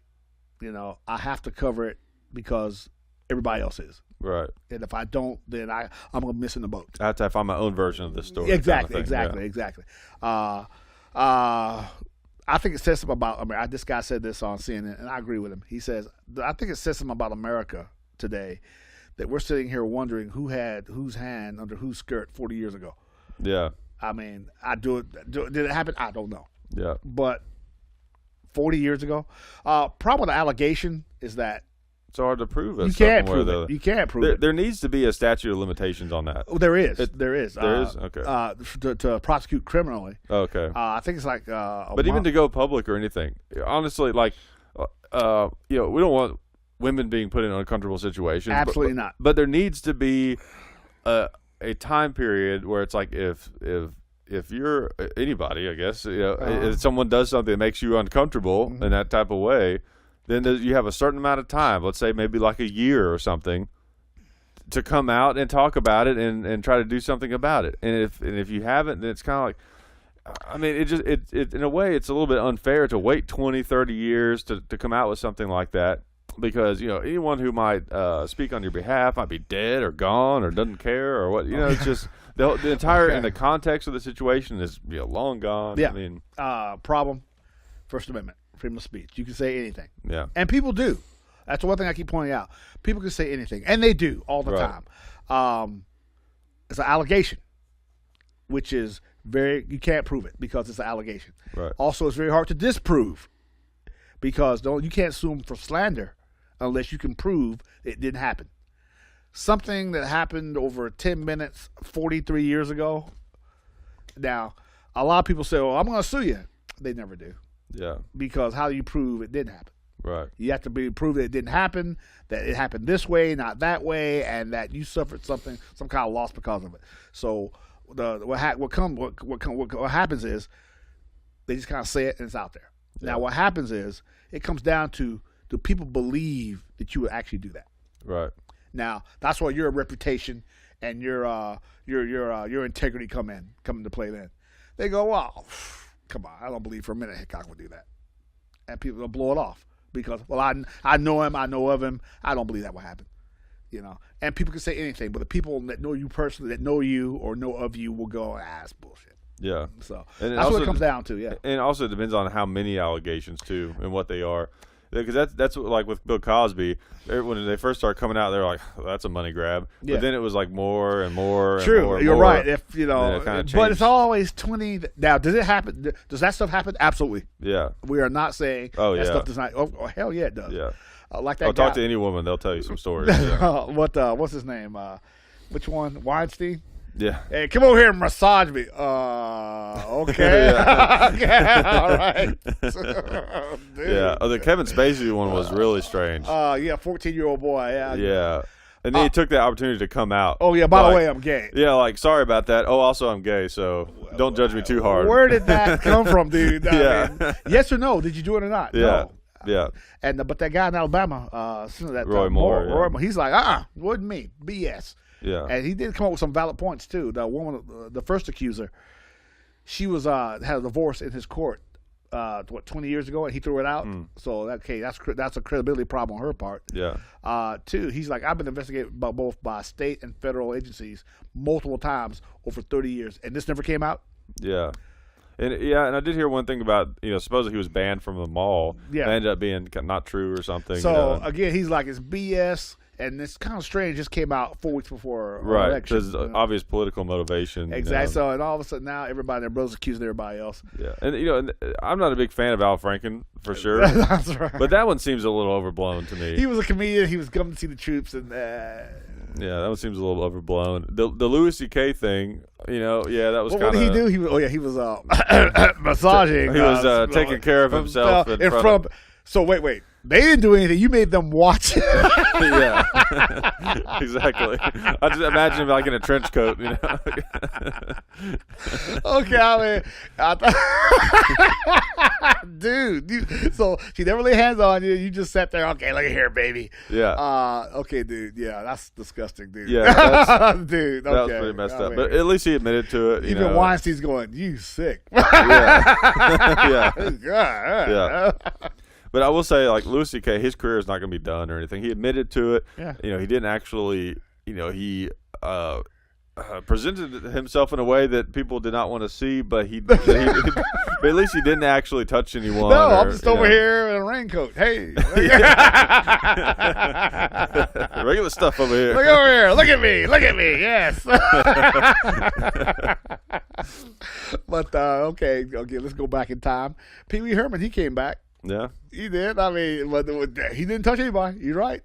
You know, I have to cover it because everybody else is. Right. And if I don't, then I'm going to miss in the boat. I have to find my own version of this story. Exactly. I think it says something about, this guy said this on CNN, and I agree with him. He says, I think it says something about America today that we're sitting here wondering who had whose hand under whose skirt 40 years ago. Yeah. I mean, did it happen? I don't know. Yeah. But 40 years ago, problem with the allegation is that so hard to prove it. You can't prove it. You can't prove it. There needs to be a statute of limitations on that. Oh, there is. There is. There is? Okay. To prosecute criminally. Okay. I think it's like but even to go public or anything, honestly, like, we don't want women being put in uncomfortable situations. Absolutely not. But there needs to be a time period where it's like if you're anybody, I guess, if someone does something that makes you uncomfortable in that type of way, then you have a certain amount of time, let's say maybe like a year or something, to come out and talk about it and try to do something about it. And if you haven't, then it's kind of like, I mean, it in a way, it's a little bit unfair to wait 20, 30 years to come out with something like that, because, anyone who might speak on your behalf might be dead or gone or doesn't care or what, it's just the entire, and the context of the situation is long gone. Yeah. I mean, problem, First Amendment, freedom of speech. You can say anything. Yeah. And people do. That's one thing I keep pointing out. People can say anything, and they do all the time. It's an allegation, which is you can't prove it because it's an allegation. Right. Also, it's very hard to disprove because you can't sue them for slander unless you can prove it didn't happen. Something that happened over 10 minutes 43 years ago. Now, a lot of people say, "Well, I'm going to sue you." They never do. Yeah. Because how do you prove it didn't happen? Right. You have to prove that it didn't happen, that it happened this way, not that way, and that you suffered some kind of loss because of it. So what happens is they just kind of say it and it's out there. Yeah. Now what happens is it comes down to, do people believe that you would actually do that? Right. Now that's where your reputation and your integrity come into play. Then they go, "Well, come on, I don't believe for a minute Hickok would do that," and people will blow it off because, well, I know him, I know of him, I don't believe that will happen. And people can say anything, but the people that know you personally, that know you or know of you, will go, "It's bullshit." Yeah. So and that's what it comes down to. Yeah. And also it depends on how many allegations too and what they are. Because that's what, like with Bill Cosby, when they first started coming out, they were like, "That's a money grab." Yeah. But then it was like more and more. True, and more and you're more. right. But it's always 20. Now, does it happen? Does that stuff happen? Absolutely. Yeah. We are not saying that stuff does not. Oh, hell yeah, it does. Yeah. Like that. Talk to any woman; they'll tell you some stories. Yeah. What's his name? Which one? Weinstein. Yeah. Hey, come over here and massage me. Okay. Okay. All right. Yeah. Oh, the Kevin Spacey one was really strange. Yeah, 14-year-old boy. Yeah. Yeah. And then he took the opportunity to come out. Oh, yeah, by the way, I'm gay. Yeah, like, sorry about that. Oh, also, I'm gay, so don't judge me too hard. Where did that come from, dude? Yeah. I mean, yes or no? Did you do it or not? Yeah. No. Yeah. But that guy in Alabama, Roy Moore, he's like, wasn't me. BS. Yeah. And he did come up with some valid points too. The woman, the first accuser, she was had a divorce in his court 20 years ago, and he threw it out. So that's a credibility problem on her part. Yeah. Two, he's like, I've been investigated both by state and federal agencies multiple times over 30 years, and this never came out. Yeah. And I did hear one thing about, supposedly he was banned from the mall. Yeah. That ended up being not true or something. So again, he's like, it's BS. And it's kind of strange. It just came out 4 weeks before right, election. There's obvious political motivation. Exactly. So, and all of a sudden now their brother's accusing everybody else. Yeah. And, I'm not a big fan of Al Franken, for sure. That's right. But that one seems a little overblown to me. He was a comedian. He was coming to see the troops. And yeah, that one seems a little overblown. The Louis C.K. thing, that was kind of. What did he do? He was massaging. He was taking care of himself in front of. So wait. They didn't do anything. You made them watch it. Yeah, exactly. I just imagine him like in a trench coat, Okay, I mean, dude. So she never laid hands on you. You just sat there. Okay, look at here, baby. Yeah. Okay, dude. Yeah, that's disgusting, dude. Yeah, dude. That was pretty messed up. But at least he admitted to it. Even Weinstein's going, "You sick." Yeah. Yeah. But I will say, like, Louis C.K., his career is not going to be done or anything. He admitted to it. Yeah. He didn't actually, he presented himself in a way that people did not want to see, but but at least he didn't actually touch anyone. No, I'm just over here in a raincoat. Hey. Regular stuff over here. Look over here. Look at me. Yes. But, okay, let's go back in time. Pee Wee Herman, he came back. Yeah. He did. I mean, but he didn't touch anybody. You're right.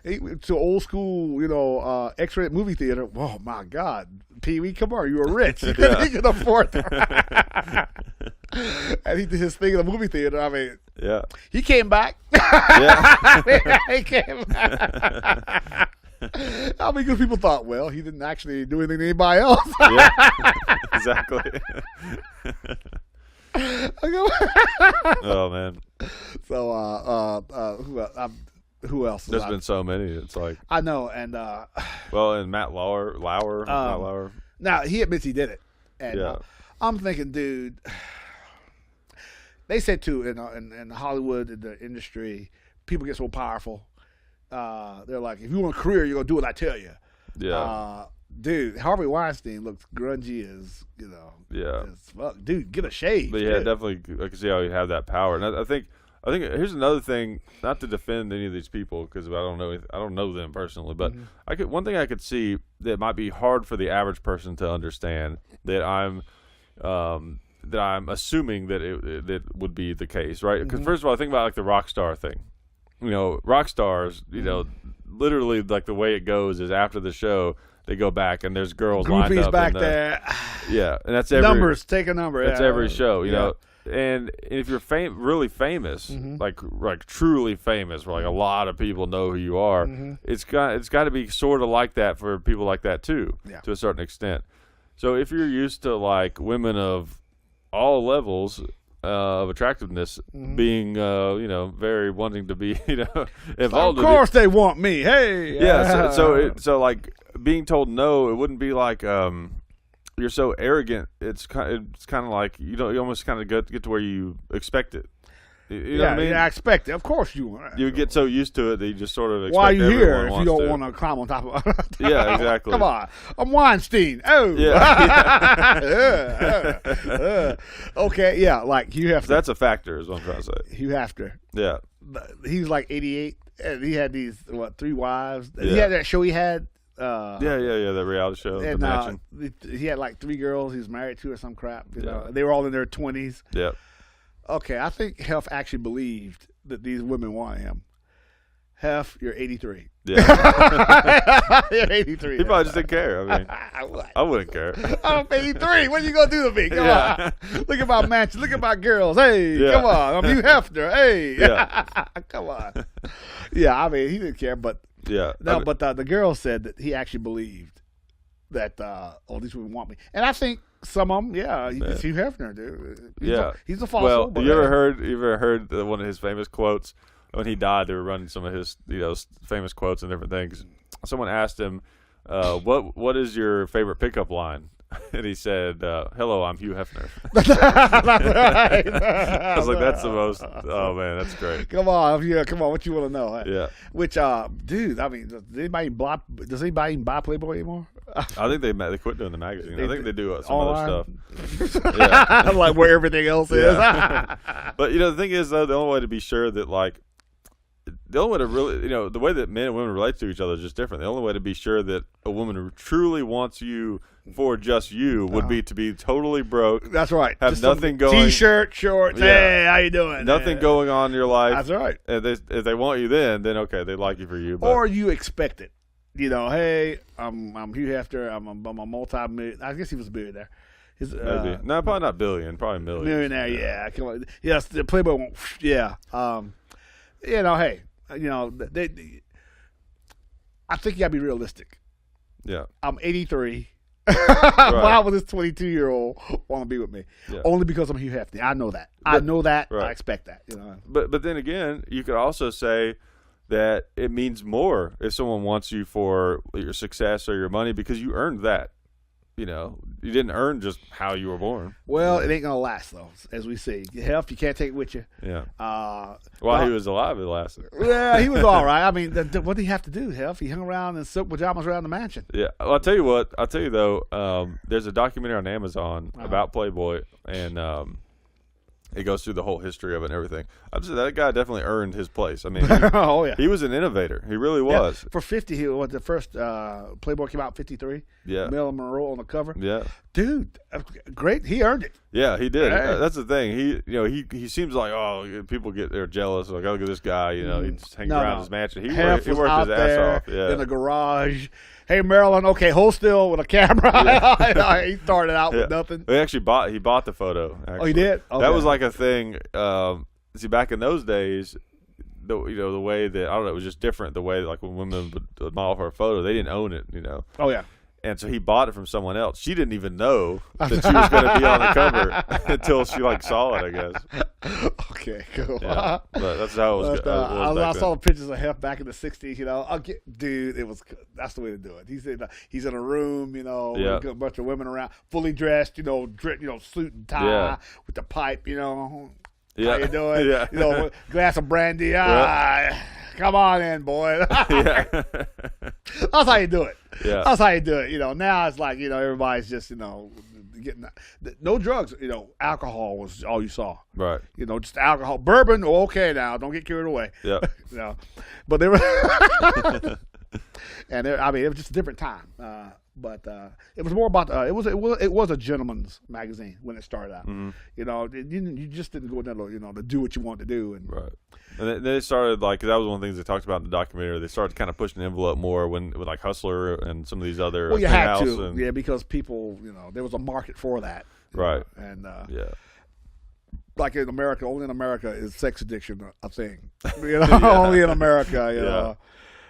to old school, X-rated movie theater. Oh my God, Pee Wee, come on, you were rich. He could afford that. And he did his thing in the movie theater. I mean, yeah, he came back. yeah. He came back. I mean, because people thought, well, he didn't actually do anything to anybody else. Yeah, exactly. Oh man. So, who else? There's been so many. It's like I know, and and Matt Lauer. Now he admits he did it, and Yeah. I'm thinking, dude. They said too in Hollywood, in the industry, people get so powerful. They're like, if you want a career, you're gonna do what I tell you. Yeah. Dude, Harvey Weinstein looks grungy as as fuck. Dude, get a shave. But yeah, definitely, I can see how you have that power. And I think here's another thing. Not to defend any of these people because I don't know them personally, but one thing I could see that might be hard for the average person to understand that I'm assuming that would be the case, right? Because first of all, I think about like the rock star thing. Rock stars, literally like the way it goes is after the show they go back and there's girls lined Groupies up back there. Yeah, and that's every numbers. Take a number. That's every show, you know. And if you're really famous, like truly famous, where like a lot of people know who you are, it's got to be sort of like that for people like that too, to a certain extent. So if you're used to like women of all levels of attractiveness being, very wanting to be, involved. Of course, they want me. Hey, yeah. So like being told no, it wouldn't be like you're so arrogant. It's kind of like you almost kind of get to where you expect it. You know what I mean? Yeah, I expect it. Of course you. You get so used to it that you just sort of expect. Why are you here if you don't to. Want to climb on top of it? Yeah, exactly. Come on, I'm Weinstein. Oh, yeah. Okay, yeah, like you have. So that's a factor, is what I'm trying to say. You have to. Yeah. He was like 88, and he had these 3 wives. Yeah. He had that show. He had. The reality show, and, The Mansion. He had like 3 girls he was married to or some crap. You know, they were all in their 20s. Yeah. Okay, I think Hef actually believed that these women wanted him. Hef, you're 83. Yeah. You're 83. He probably just didn't care. I mean, I wouldn't care. I'm 83. What are you going to do to me? Come on. Look at my mansion. Look at my girls. Hey, come on. I'm Hugh Hefner. Hey. Yeah. Come on. Yeah, I mean, he didn't care, but but the girl said that he actually believed that, these women want me. And I think some of them, he's Hugh Hefner, dude. He's a fossil. Well, you ever heard one of his famous quotes? When he died, they were running some of his famous quotes and different things. Someone asked him, what is your favorite pickup line? And he said, hello, I'm Hugh Hefner. Right. I was like, that's the most, oh man, that's great. Come on, what you want to know? Yeah. Which, dude, I mean, does anybody even buy Playboy anymore? I think they quit doing the magazine. I think they do some other stuff. Yeah. Like where everything else is. But, the thing is, though, the only way to be sure that, like, the only way to really, the way that men and women relate to each other is just different. The only way to be sure that a woman who truly wants you for just you would be to be totally broke. That's right. Have just nothing going. T-shirt, shorts. Hey, how you doing? Nothing going on in your life. That's right. If they want you, then okay, they like you for you. But. Or you expect it. Hey, I'm Hugh Hefner. I'm a multi-million. I guess he was a billionaire. Maybe. No, probably not billion. Probably million. Millionaire. Yeah. Come on. Yes, the Playboy won't. Yeah. Hey. I think you gotta be realistic. Yeah. I'm 83. Right. Why would this 22-year-old want to be with me? Yeah. Only because I'm Hugh Hefner. I know that. Right. I expect that. But then again, you could also say that it means more if someone wants you for your success or your money because you earned that. You didn't earn just how you were born. Well, it ain't gonna last though, as we see. Your health, you can't take it with you. Yeah. While he was alive, it lasted. Yeah, he was all right. I mean, what did he have to do? Health? He hung around in silk pajamas around the mansion. Yeah. Well, I'll tell you what. I'll tell you though. There's a documentary on Amazon about Playboy, and it goes through the whole history of it and everything. That guy definitely earned his place. I mean, he was an innovator. He really was. For 50, the first Playboy came out in 53. Yeah. Marilyn Monroe on the cover. Yeah. Dude, great. He earned it. Yeah, he did. Hey. That's the thing. He seems like, people they're jealous. Like, oh, look at this guy. He's just hanging around his mansion. He worked his ass off. Yeah. In the garage. Hey, Marilyn. Okay, hold still with a camera. He started out with nothing. He bought the photo. Actually. Oh, he did. Okay. That was like a thing. See, back in those days, the way that, I don't know, it was just different. The way like when women would model for a photo, they didn't own it. Oh yeah. And so he bought it from someone else. She didn't even know that she was going to be on the cover until she saw it, I guess. Okay, cool. Yeah, but that's how it was. I saw the pictures of Hef back in the '60s. Dude, that's the way to do it. He's in a room, with a bunch of women around, fully dressed, suit and tie with the pipe, How you doing? Yeah. Glass of brandy. Come on in, boy. Yeah. That's how you do it. Yeah. That's how you do it. Now it's like, everybody's just, getting no drugs. Alcohol was all you saw. Right. Just alcohol. Bourbon, okay now. Don't get carried away. Yeah. But they were and it was just a different time. But it was more about it was a gentleman's magazine when it started out. Mm-hmm. You just didn't go in there, to do what you wanted to do. And right. And then they started that was one of the things they talked about in the documentary. They started kind of pushing the envelope more with like Hustler and some of these other. Well, you had to, because people, there was a market for that. Right. And yeah. Like in America, only in America is sex addiction a thing. Only in America, Yeah.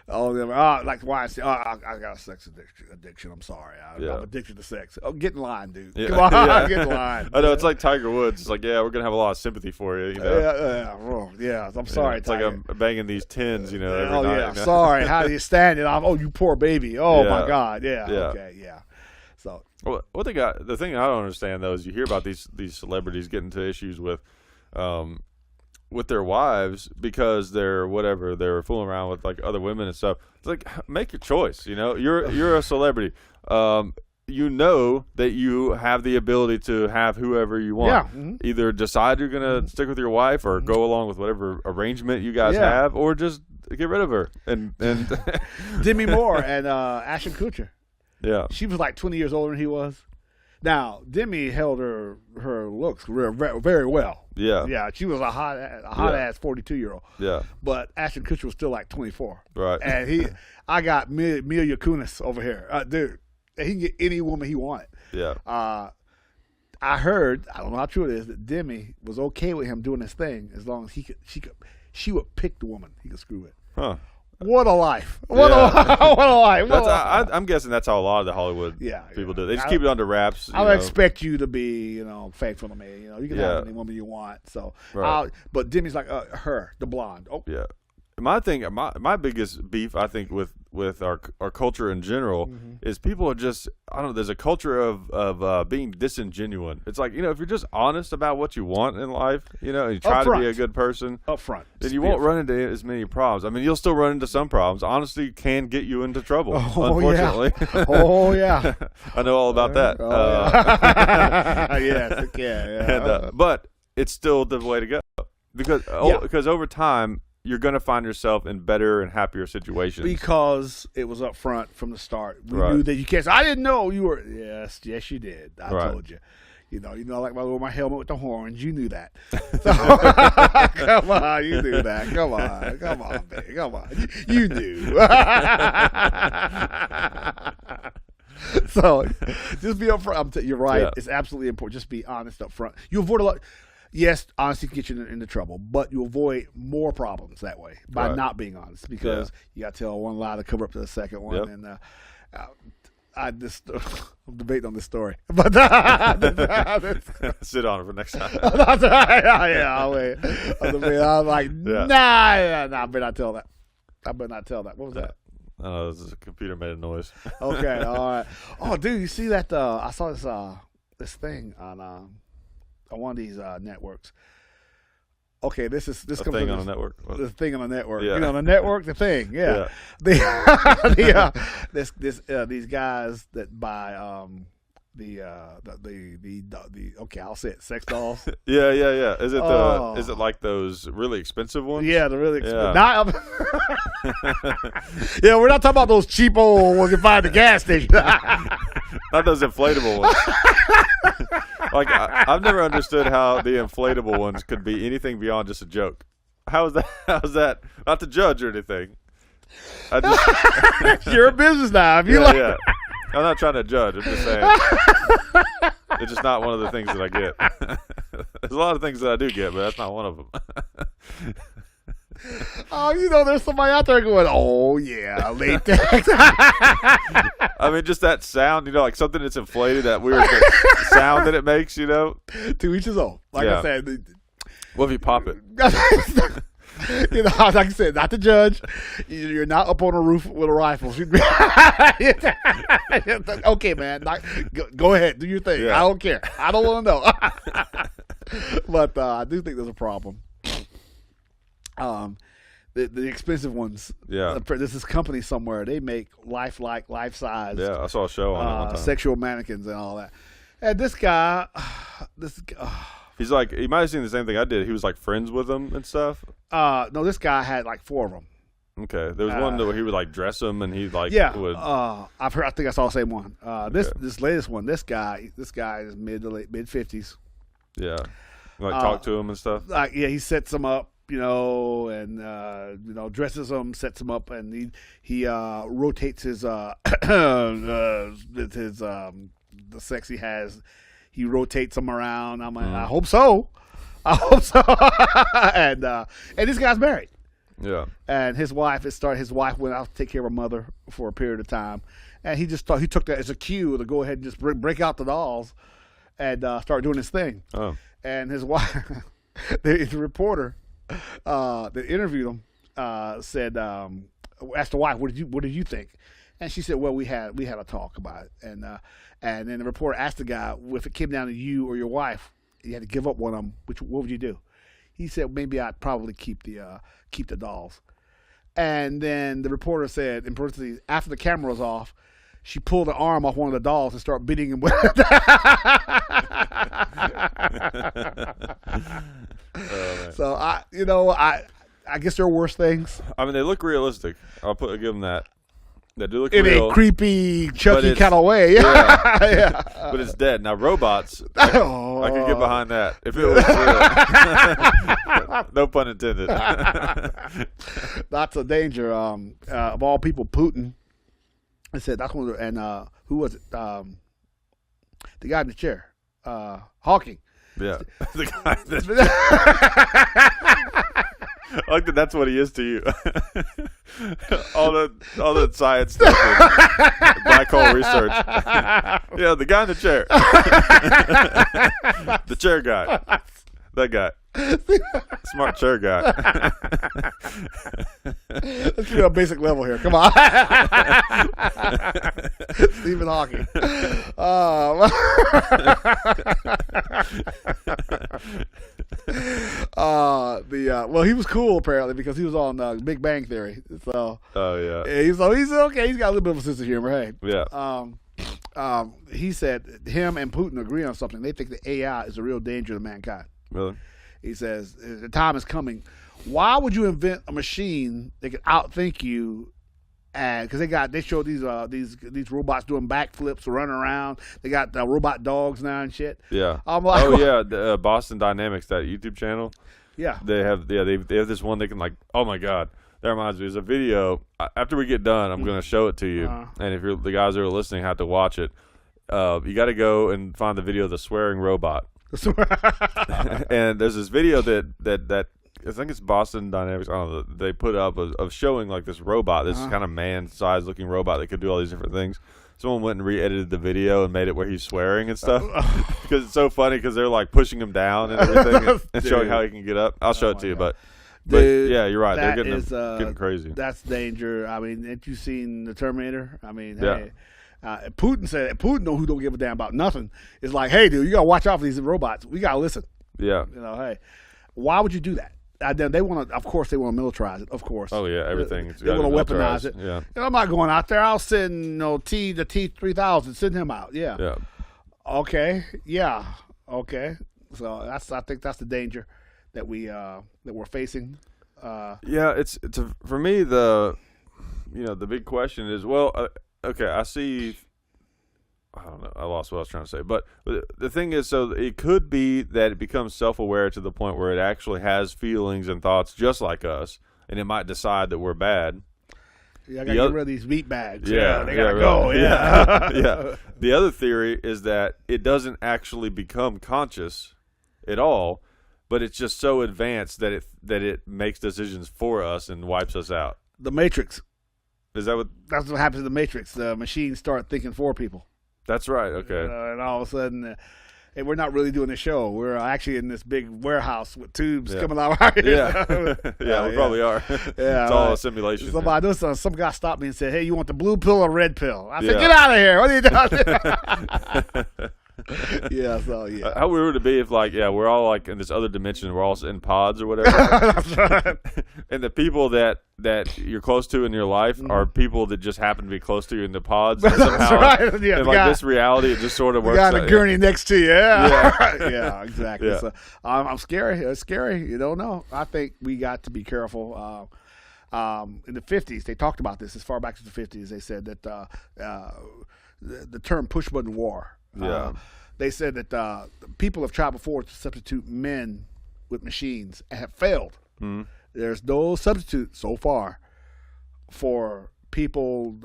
Like why I got a sex addiction. I'm sorry. I'm addicted to sex. Oh, get in line, dude. Yeah. Come on, get in line. I know, it's like Tiger Woods. It's like, we're gonna have a lot of sympathy for you. Yeah. I'm sorry. It's Tiger. like I'm banging these tins, every night. Yeah. Sorry. How do you stand it? Oh, you poor baby. Oh my God. Yeah. Okay. Yeah. So. Well, what they got? The thing I don't understand though is you hear about these celebrities getting into issues with their wives because they're fooling around with like other women and stuff. It's like, make your choice. You're a celebrity. That you have the ability to have whoever you want. Yeah. Mm-hmm. Either decide you're gonna stick with your wife or go along with whatever arrangement you guys have, or just get rid of her. And Demi Moore and Ashton Kutcher. Yeah, she was like 20 years older than he was. Now, Demi held her looks very well. Yeah. She was a hot ass 42-year-old. Yeah. But Ashton Kutcher was still like 24. Right. And I got Mila Kunis over here, dude. He can get any woman he wanted. Yeah. I heard, I don't know how true it is, that Demi was okay with him doing his thing as long as she would pick the woman he could screw with. Huh. What a life! What a life! I'm guessing that's how a lot of the Hollywood people do. They just keep it under wraps. I don't expect you to be, faithful to me. You can have any woman you want. So, but Demi's like the blonde. Oh, yeah. My thing, my biggest beef, I think, with our culture in general is people are just, I don't know. There's a culture of being disingenuous. It's like, if you're just honest about what you want in life, and you try to be a good person up front, then you won't run into as many problems. I mean, you'll still run into some problems. Honesty can get you into trouble. Unfortunately. Yeah. I know all about that. Yes, it can. But it's still the way to go because over time, you're going to find yourself in better and happier situations. Because it was up front from the start. We knew that you can't say, I didn't know you were. Yes, you did. I told you. Like my helmet with the horns. You knew that. So, come on, you knew that. Come on, baby. Come on. You knew. So, just be up front. You're right. Yeah. It's absolutely important. Just be honest up front. You avoid a lot. Yes, honesty can get you into trouble, but you avoid more problems that way by not being honest because you got to tell one lie to cover up to the second one. Yep. And I'm debating on this story, but sit on it for next time. That's right. Yeah, I'll wait. I was like, nah, I better not tell that. What was that? Oh, this is a computer made a noise. Okay, all right. Oh, dude, you see that? I saw this thing on one of these networks. Okay, this comes thing on a network. This thing on a network. Yeah. The network, the thing. Yeah. These guys that buy okay, I'll say it, sex dolls. Yeah. Is it like those really expensive ones? Yeah, the really expensive. Yeah, we're not talking about those cheapo ones you find at the gas station. Not those inflatable ones. Like I've never understood how the inflatable ones could be anything beyond just a joke. How is that? Not to judge or anything. You're a business now. If you yeah. I'm not trying to judge. I'm just saying it's just not one of the things that I get. There's a lot of things that I do get, but that's not one of them. Oh, there's somebody out there going, "Oh yeah, latex." I mean, just that sound, like something that's inflated, that weird sound that it makes, To each his own. Like I said. What if you pop it? Like I said, not to judge. You're not up on a roof with a rifle. Okay, man. Go ahead. Do your thing. Yeah. I don't care. I don't want to know. But I do think there's a problem. The expensive ones. Yeah. There's this company somewhere. They make life size. Yeah, I saw a show on it one time. Sexual mannequins and all that. And this guy. He's like, he might have seen the same thing I did. He was like friends with them and stuff. No, this guy had like 4 of them. Okay, there was one where he would like dress them, and he like would. I've heard. I think I saw the same one. This latest one. This guy is mid 50s. Yeah, like talk to him and stuff. He sets them up, and dresses them, sets them up, and he rotates his the sex he has. He rotates them around. I'm like, I hope so. And this guy's married. Yeah. And his wife went out to take care of her mother for a period of time, and he just he took that as a cue to go ahead and just break out the dolls and start doing his thing. Oh. And his wife, the reporter that interviewed him, said, asked the wife, "What did you think?" And she said, "Well, we had a talk about it." And then the reporter asked the guy, if it came down to you or your wife, you had to give up one of them, what would you do? He said, maybe I'd probably keep the dolls. And then the reporter said, in parentheses, after the camera was off, she pulled the arm off one of the dolls and started beating him with it. So I guess there are worse things. I mean, they look realistic. I'll give them that. They do look in real, a creepy, Chucky kind of way. Yeah. But it's dead. Now, robots, I could get behind that. If it was real. No pun intended. That's a danger. Of all people, Putin. I said, that's one of the, and who was it? The guy in the chair. Hawking. Yeah. The guy in the I like that that's what he is to you. all the science stuff, black hole research. Yeah, the guy in the chair. The chair guy. That guy. Smart chair guy. Let's get a basic level here. Come on. Stephen Hawking. Well, he was cool apparently because he was on Big Bang Theory. So he's okay. He's got a little bit of a sense of humor. Hey, yeah. He said him and Putin agree on something. They think the AI is a real danger to mankind. Really? He says the time is coming. Why would you invent a machine that can outthink you? And because they show these robots doing backflips, running around. They got robot dogs now and shit. Yeah. I'm like, the Boston Dynamics, that YouTube channel. Yeah. They have this one they can like. Oh my God, that reminds me. There's a video. After we get done, I'm going to show it to you. And if the guys that are listening have to watch it, you got to go and find the video of the swearing robot. And there's this video that I think it's Boston Dynamics. I don't know. They put up of showing like this robot, this kind of man-sized looking robot that could do all these different things. Someone went and re-edited the video and made it where he's swearing and stuff because it's so funny because they're like pushing him down and everything and showing how he can get up. I'll show it to you, but yeah, you're right. They're getting crazy. That's danger. I mean, ain't you seen the Terminator? I mean, hey. Putin know who don't give a damn about nothing. It's like, hey, dude, you gotta watch out for these robots. We gotta listen. Yeah. Hey, why would you do that? They want to, of course, they want to militarize it. Of course. Oh yeah, everything. They want to weaponize it. Yeah. I'm not going out there. I'll send the T-3000. Send him out. Yeah. Yeah. Okay. Yeah. Okay. So I think that's the danger that we're facing. Yeah, for me the big question is, well, okay, I see. I don't know. I lost what I was trying to say. But the thing is, so it could be that it becomes self-aware to the point where it actually has feelings and thoughts just like us, and it might decide that we're bad. Yeah, I got to get rid of these meat bags. Yeah, they got to right. go. Yeah. Yeah. The other theory is that it doesn't actually become conscious at all, but it's just so advanced that it makes decisions for us and wipes us out. The Matrix. Is that what? That's what happens in the Matrix. The machines start thinking for people. That's right. Okay. And all of a sudden, and we're not really doing a show. We're actually in this big warehouse with tubes coming out our ears. Yeah, we probably are. Yeah, it's all a simulation. I know some guy stopped me and said, "Hey, you want the blue pill or red pill?" I said, "Get out of here! What are you doing?" Yeah, so yeah. How weird would it be if, like, we're all like in this other dimension, we're all in pods or whatever. That's right. And the people that you're close to in your life are people that just happen to be close to you in the pods. That's somehow, right. Yeah, and like this reality, it just sort of works. You got a gurney next to you. Yeah, Yeah. Exactly. Yeah. So I'm scary. It's scary. You don't know. I think we got to be careful. In the 50s, they talked about this as far back as the 50s. They said that the term push button war. Yeah. They said that people have tried before to substitute men with machines and have failed. Mm-hmm. There's no substitute so far for people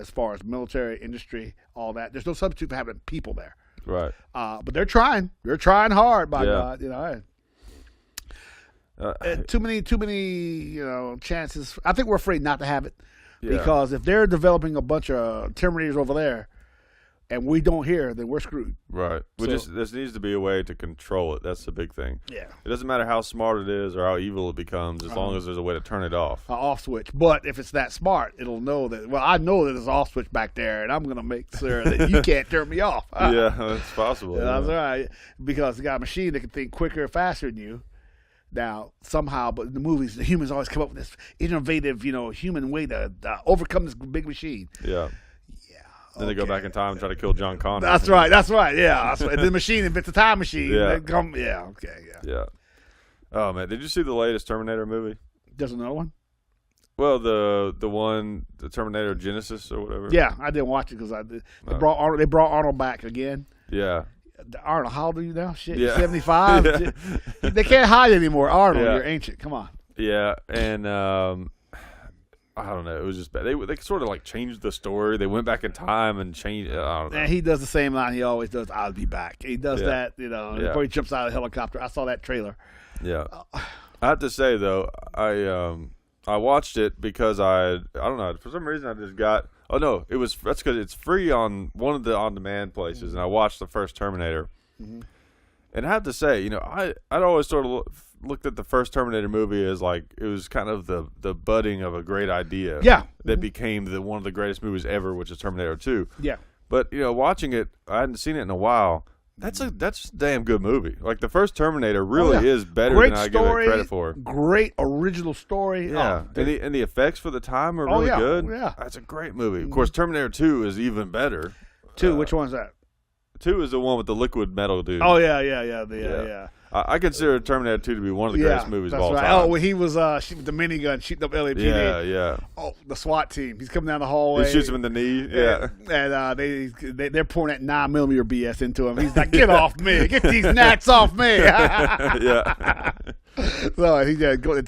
as far as military, industry, all that. There's no substitute for having people there. Right. But they're trying. They're trying hard, by God. Too many chances. I think we're afraid not to have it because if they're developing a bunch of Terminators over there and we don't hear, then we're screwed. Right. There needs to be a way to control it. That's the big thing. Yeah. It doesn't matter how smart it is or how evil it becomes, as long as there's a way to turn it off. An off switch. But if it's that smart, it'll know that. Well, I know that there's an off switch back there, and I'm going to make sure that you can't turn me off. Yeah, that's possible. That's right. Because you got a machine that can think quicker and faster than you. Now, somehow, but in the movies, the humans always come up with this innovative, human way to overcome this big machine. Yeah. Then they go back in time and try to kill John Connor. That's right. Yeah. The machine invents a time machine. Yeah. Yeah. Oh man, did you see the latest Terminator movie? There's another one. Well, the Terminator Genesis or whatever. Yeah, I didn't watch it because they brought Arnold back again. Yeah. Arnold, how old are you now? Shit, yeah. 75. Yeah. They can't hide anymore. Arnold, you're ancient. Come on. Yeah, and I don't know. It was just bad. They sort of like changed the story. They went back in time and changed. I don't know. And he does the same line he always does. I'll be back. He does that, before he jumps out of the helicopter. I saw that trailer. Yeah. I have to say though, I watched it because I don't know, for some reason I just got. Oh no, that's because it's free on one of the on-demand places, and I watched the first Terminator. Mm-hmm. And I have to say, I'd always sort of looked at the first Terminator movie as like it was kind of the budding of a great idea. Yeah. That became one of the greatest movies ever, which is Terminator 2. Yeah. But watching it, I hadn't seen it in a while. That's a damn good movie. Like the first Terminator really is better than I give it credit for. Great original story. Yeah, and the effects for the time are really good. Yeah, that's a great movie. Of course, Terminator 2 is even better. 2, which one's that? 2 is the one with the liquid metal dude. Oh yeah. I consider Terminator 2 to be one of the greatest movies of all time. Oh, when he was with the minigun shooting up LAPD. Yeah. Oh, the SWAT team. He's coming down the hallway. He shoots him in the knee. Yeah. And they're pouring that 9mm BS into him. He's like, "Get off me! Get these gnats off me!" Yeah. So he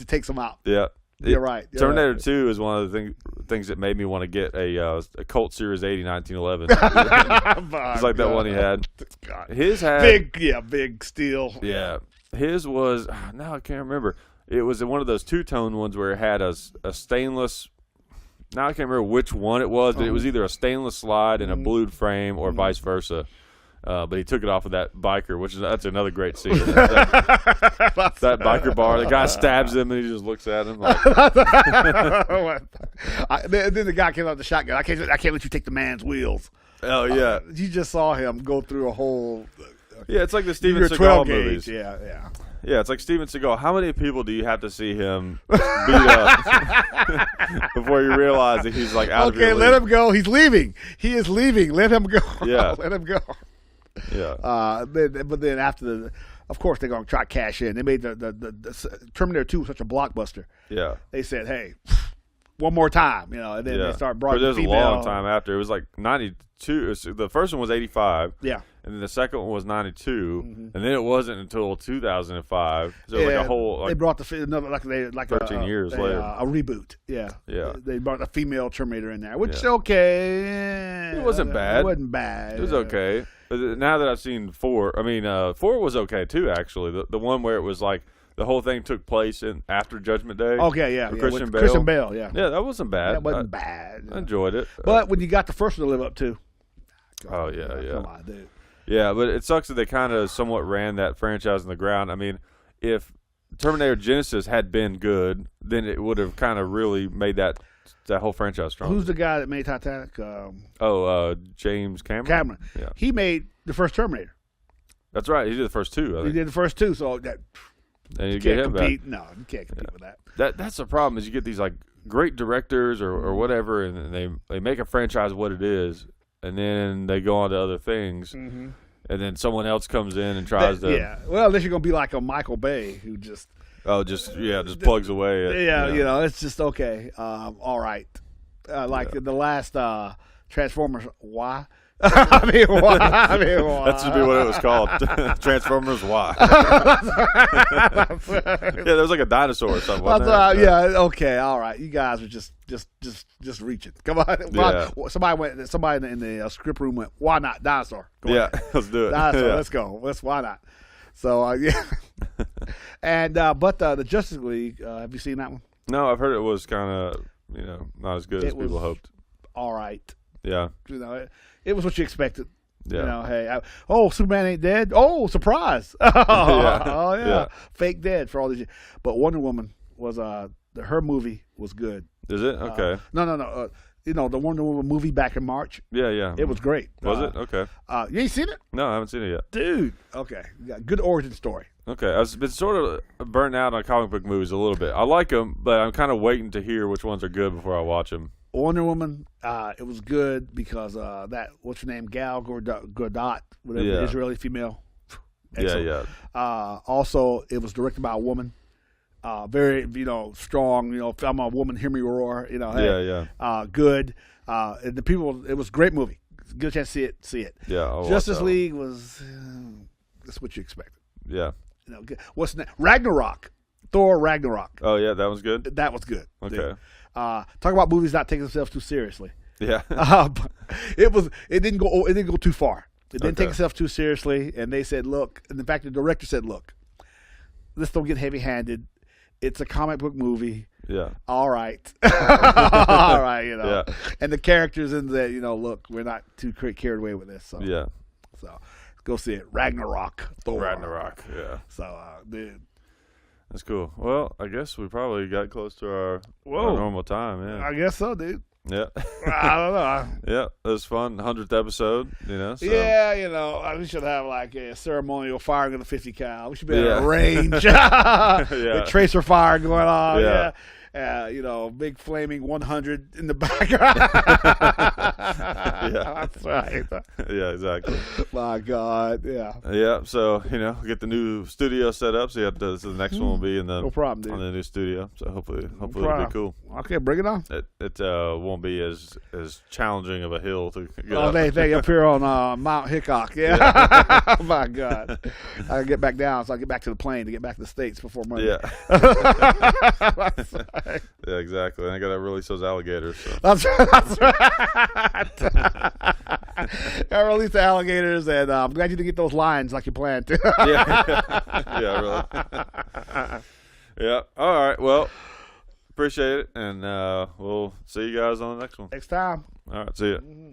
takes them out. Yeah. You're right. Terminator 2 is one of the things that made me want to get a Colt Series 80 1911. It's like that one he had. God. His had big steel. Yeah, his was now I can't remember. It was one of those two-tone ones where it had a stainless. Now I can't remember which one it was, but it was either a stainless slide and a blued frame or vice versa. But he took it off of that biker, that's another great scene. that biker bar, the guy stabs him and he just looks at him like. Then the guy came out with the shotgun. I can't let you take the man's wheels. Oh yeah, you just saw him go through a whole. Yeah, it's like the Steven Seagal movies. Yeah. Yeah, it's like Steven Seagal. How many people do you have to see him beat up before you realize that he's like out of your league? Let him go. He's leaving. He is leaving. Let him go. Yeah. Let him go. Yeah. But then after of course they're gonna try to cash in. They made the Terminator 2 such a blockbuster. Yeah. They said, hey, one more time, and then they start brought. But there's female. a long time after. It was like 92. The first one was 85. Yeah. And then the second one was 92, and then it wasn't until 2005. So it was like a whole. They brought another 13 years later, a reboot. Yeah. Yeah. They brought a female Terminator in there, which okay. It wasn't bad. It wasn't bad. It was okay. But now that I've seen 4, 4 was okay too. Actually, the one where it was like the whole thing took place after Judgment Day. Okay, yeah. Christian Bale. Christian Bale, yeah. Yeah, that wasn't bad. That wasn't bad. I enjoyed it. But when you got the first one to live up to. Oh yeah. Come on, dude. Yeah, but it sucks that they kind of somewhat ran that franchise in the ground. I mean, if Terminator Genesis had been good, then it would have kind of really made that whole franchise strong. Who's the guy that made Titanic? James Cameron. Cameron. Yeah. He made the first Terminator. That's right. He did the first 2. I think. He did the first 2, so that and you can't get him compete. back. No, you can't compete with that. That's the problem is you get these like great directors or whatever, and they make a franchise what it is, and then they go on to other things. Mm-hmm. And then someone else comes in and tries to. Yeah. Well, unless you're gonna be like a Michael Bay who just. Oh, just plugs away. It's just okay. All right. The last Transformers. Why? I mean, why? That should be what it was called. Transformers. Why? Yeah, there was like a dinosaur or something. Okay. All right. You guys are just reaching. Come on. Yeah. Somebody in the script room went, why not dinosaur? Let's do it. Dinosaur. Let's go. Why not? So yeah. And but the Justice League. Have you seen that one? No, I've heard it was kind of not as good as people hoped. All right. Yeah. It was what you expected. Yeah. Hey, Superman ain't dead. Oh, surprise. Yeah. Fake dead for all these years. But Wonder Woman was her movie was good. Is it? Okay. No. The Wonder Woman movie back in March. Yeah. It was great. Was it? Okay. You ain't seen it? No, I haven't seen it yet. Dude. Okay. Good origin story. Okay. I've been sort of burnt out on comic book movies a little bit. I like them, but I'm kind of waiting to hear which ones are good before I watch them. Wonder Woman, it was good because what's her name, Gal Gadot, whatever, Israeli female. Excellent. Yeah. Also, it was directed by a woman. Very, strong. If I'm a woman, hear me roar. Good. And the people, it was a great movie. Good chance to see it. Yeah. I'll Justice League was. That's what you expected. Yeah. What's the name? Ragnarok. Thor Ragnarok. Oh yeah, that was good. That was good. Okay. Dude. Talk about movies not taking themselves too seriously. Yeah. It didn't go too far. It didn't take itself too seriously, and they said, look, and in fact the director said, look, let's don't get heavy-handed. It's a comic book movie. Yeah. All right. All right, Yeah. And the characters in that, look, we're not too carried away with this. So Yeah. So go see it. Ragnarok. Thor. Ragnarok. Yeah. So dude. That's cool. Well, I guess we probably got close to our normal time. Yeah. I guess so, dude. Yeah. I don't know. Yeah, it was fun. 100th episode, So. Yeah, we should have like a ceremonial firing of the 50 cal. We should be at a range. With tracer fire going on. Yeah. Big flaming 100 in the background. Yeah. That's right. Yeah, exactly. My God, yeah. Yeah, so, get the new studio set up. So the next one will be in the no problem, dude. on the new studio. So hopefully it'll be cool. Okay, bring it on. It won't be as challenging of a hill to get up. They up here on Mount Hickok. Yeah. Oh, my God. I gotta get back down, so I get back to the plane to get back to the States before Monday. Yeah. That's right. Yeah, exactly. And I got to release those alligators. So. That's right. I release the alligators, and I'm glad you didn't get those lions like you planned to. Yeah, really. Yeah. All right. Well, appreciate it, and we'll see you guys on the next one. Next time. All right. See ya. Mm-hmm.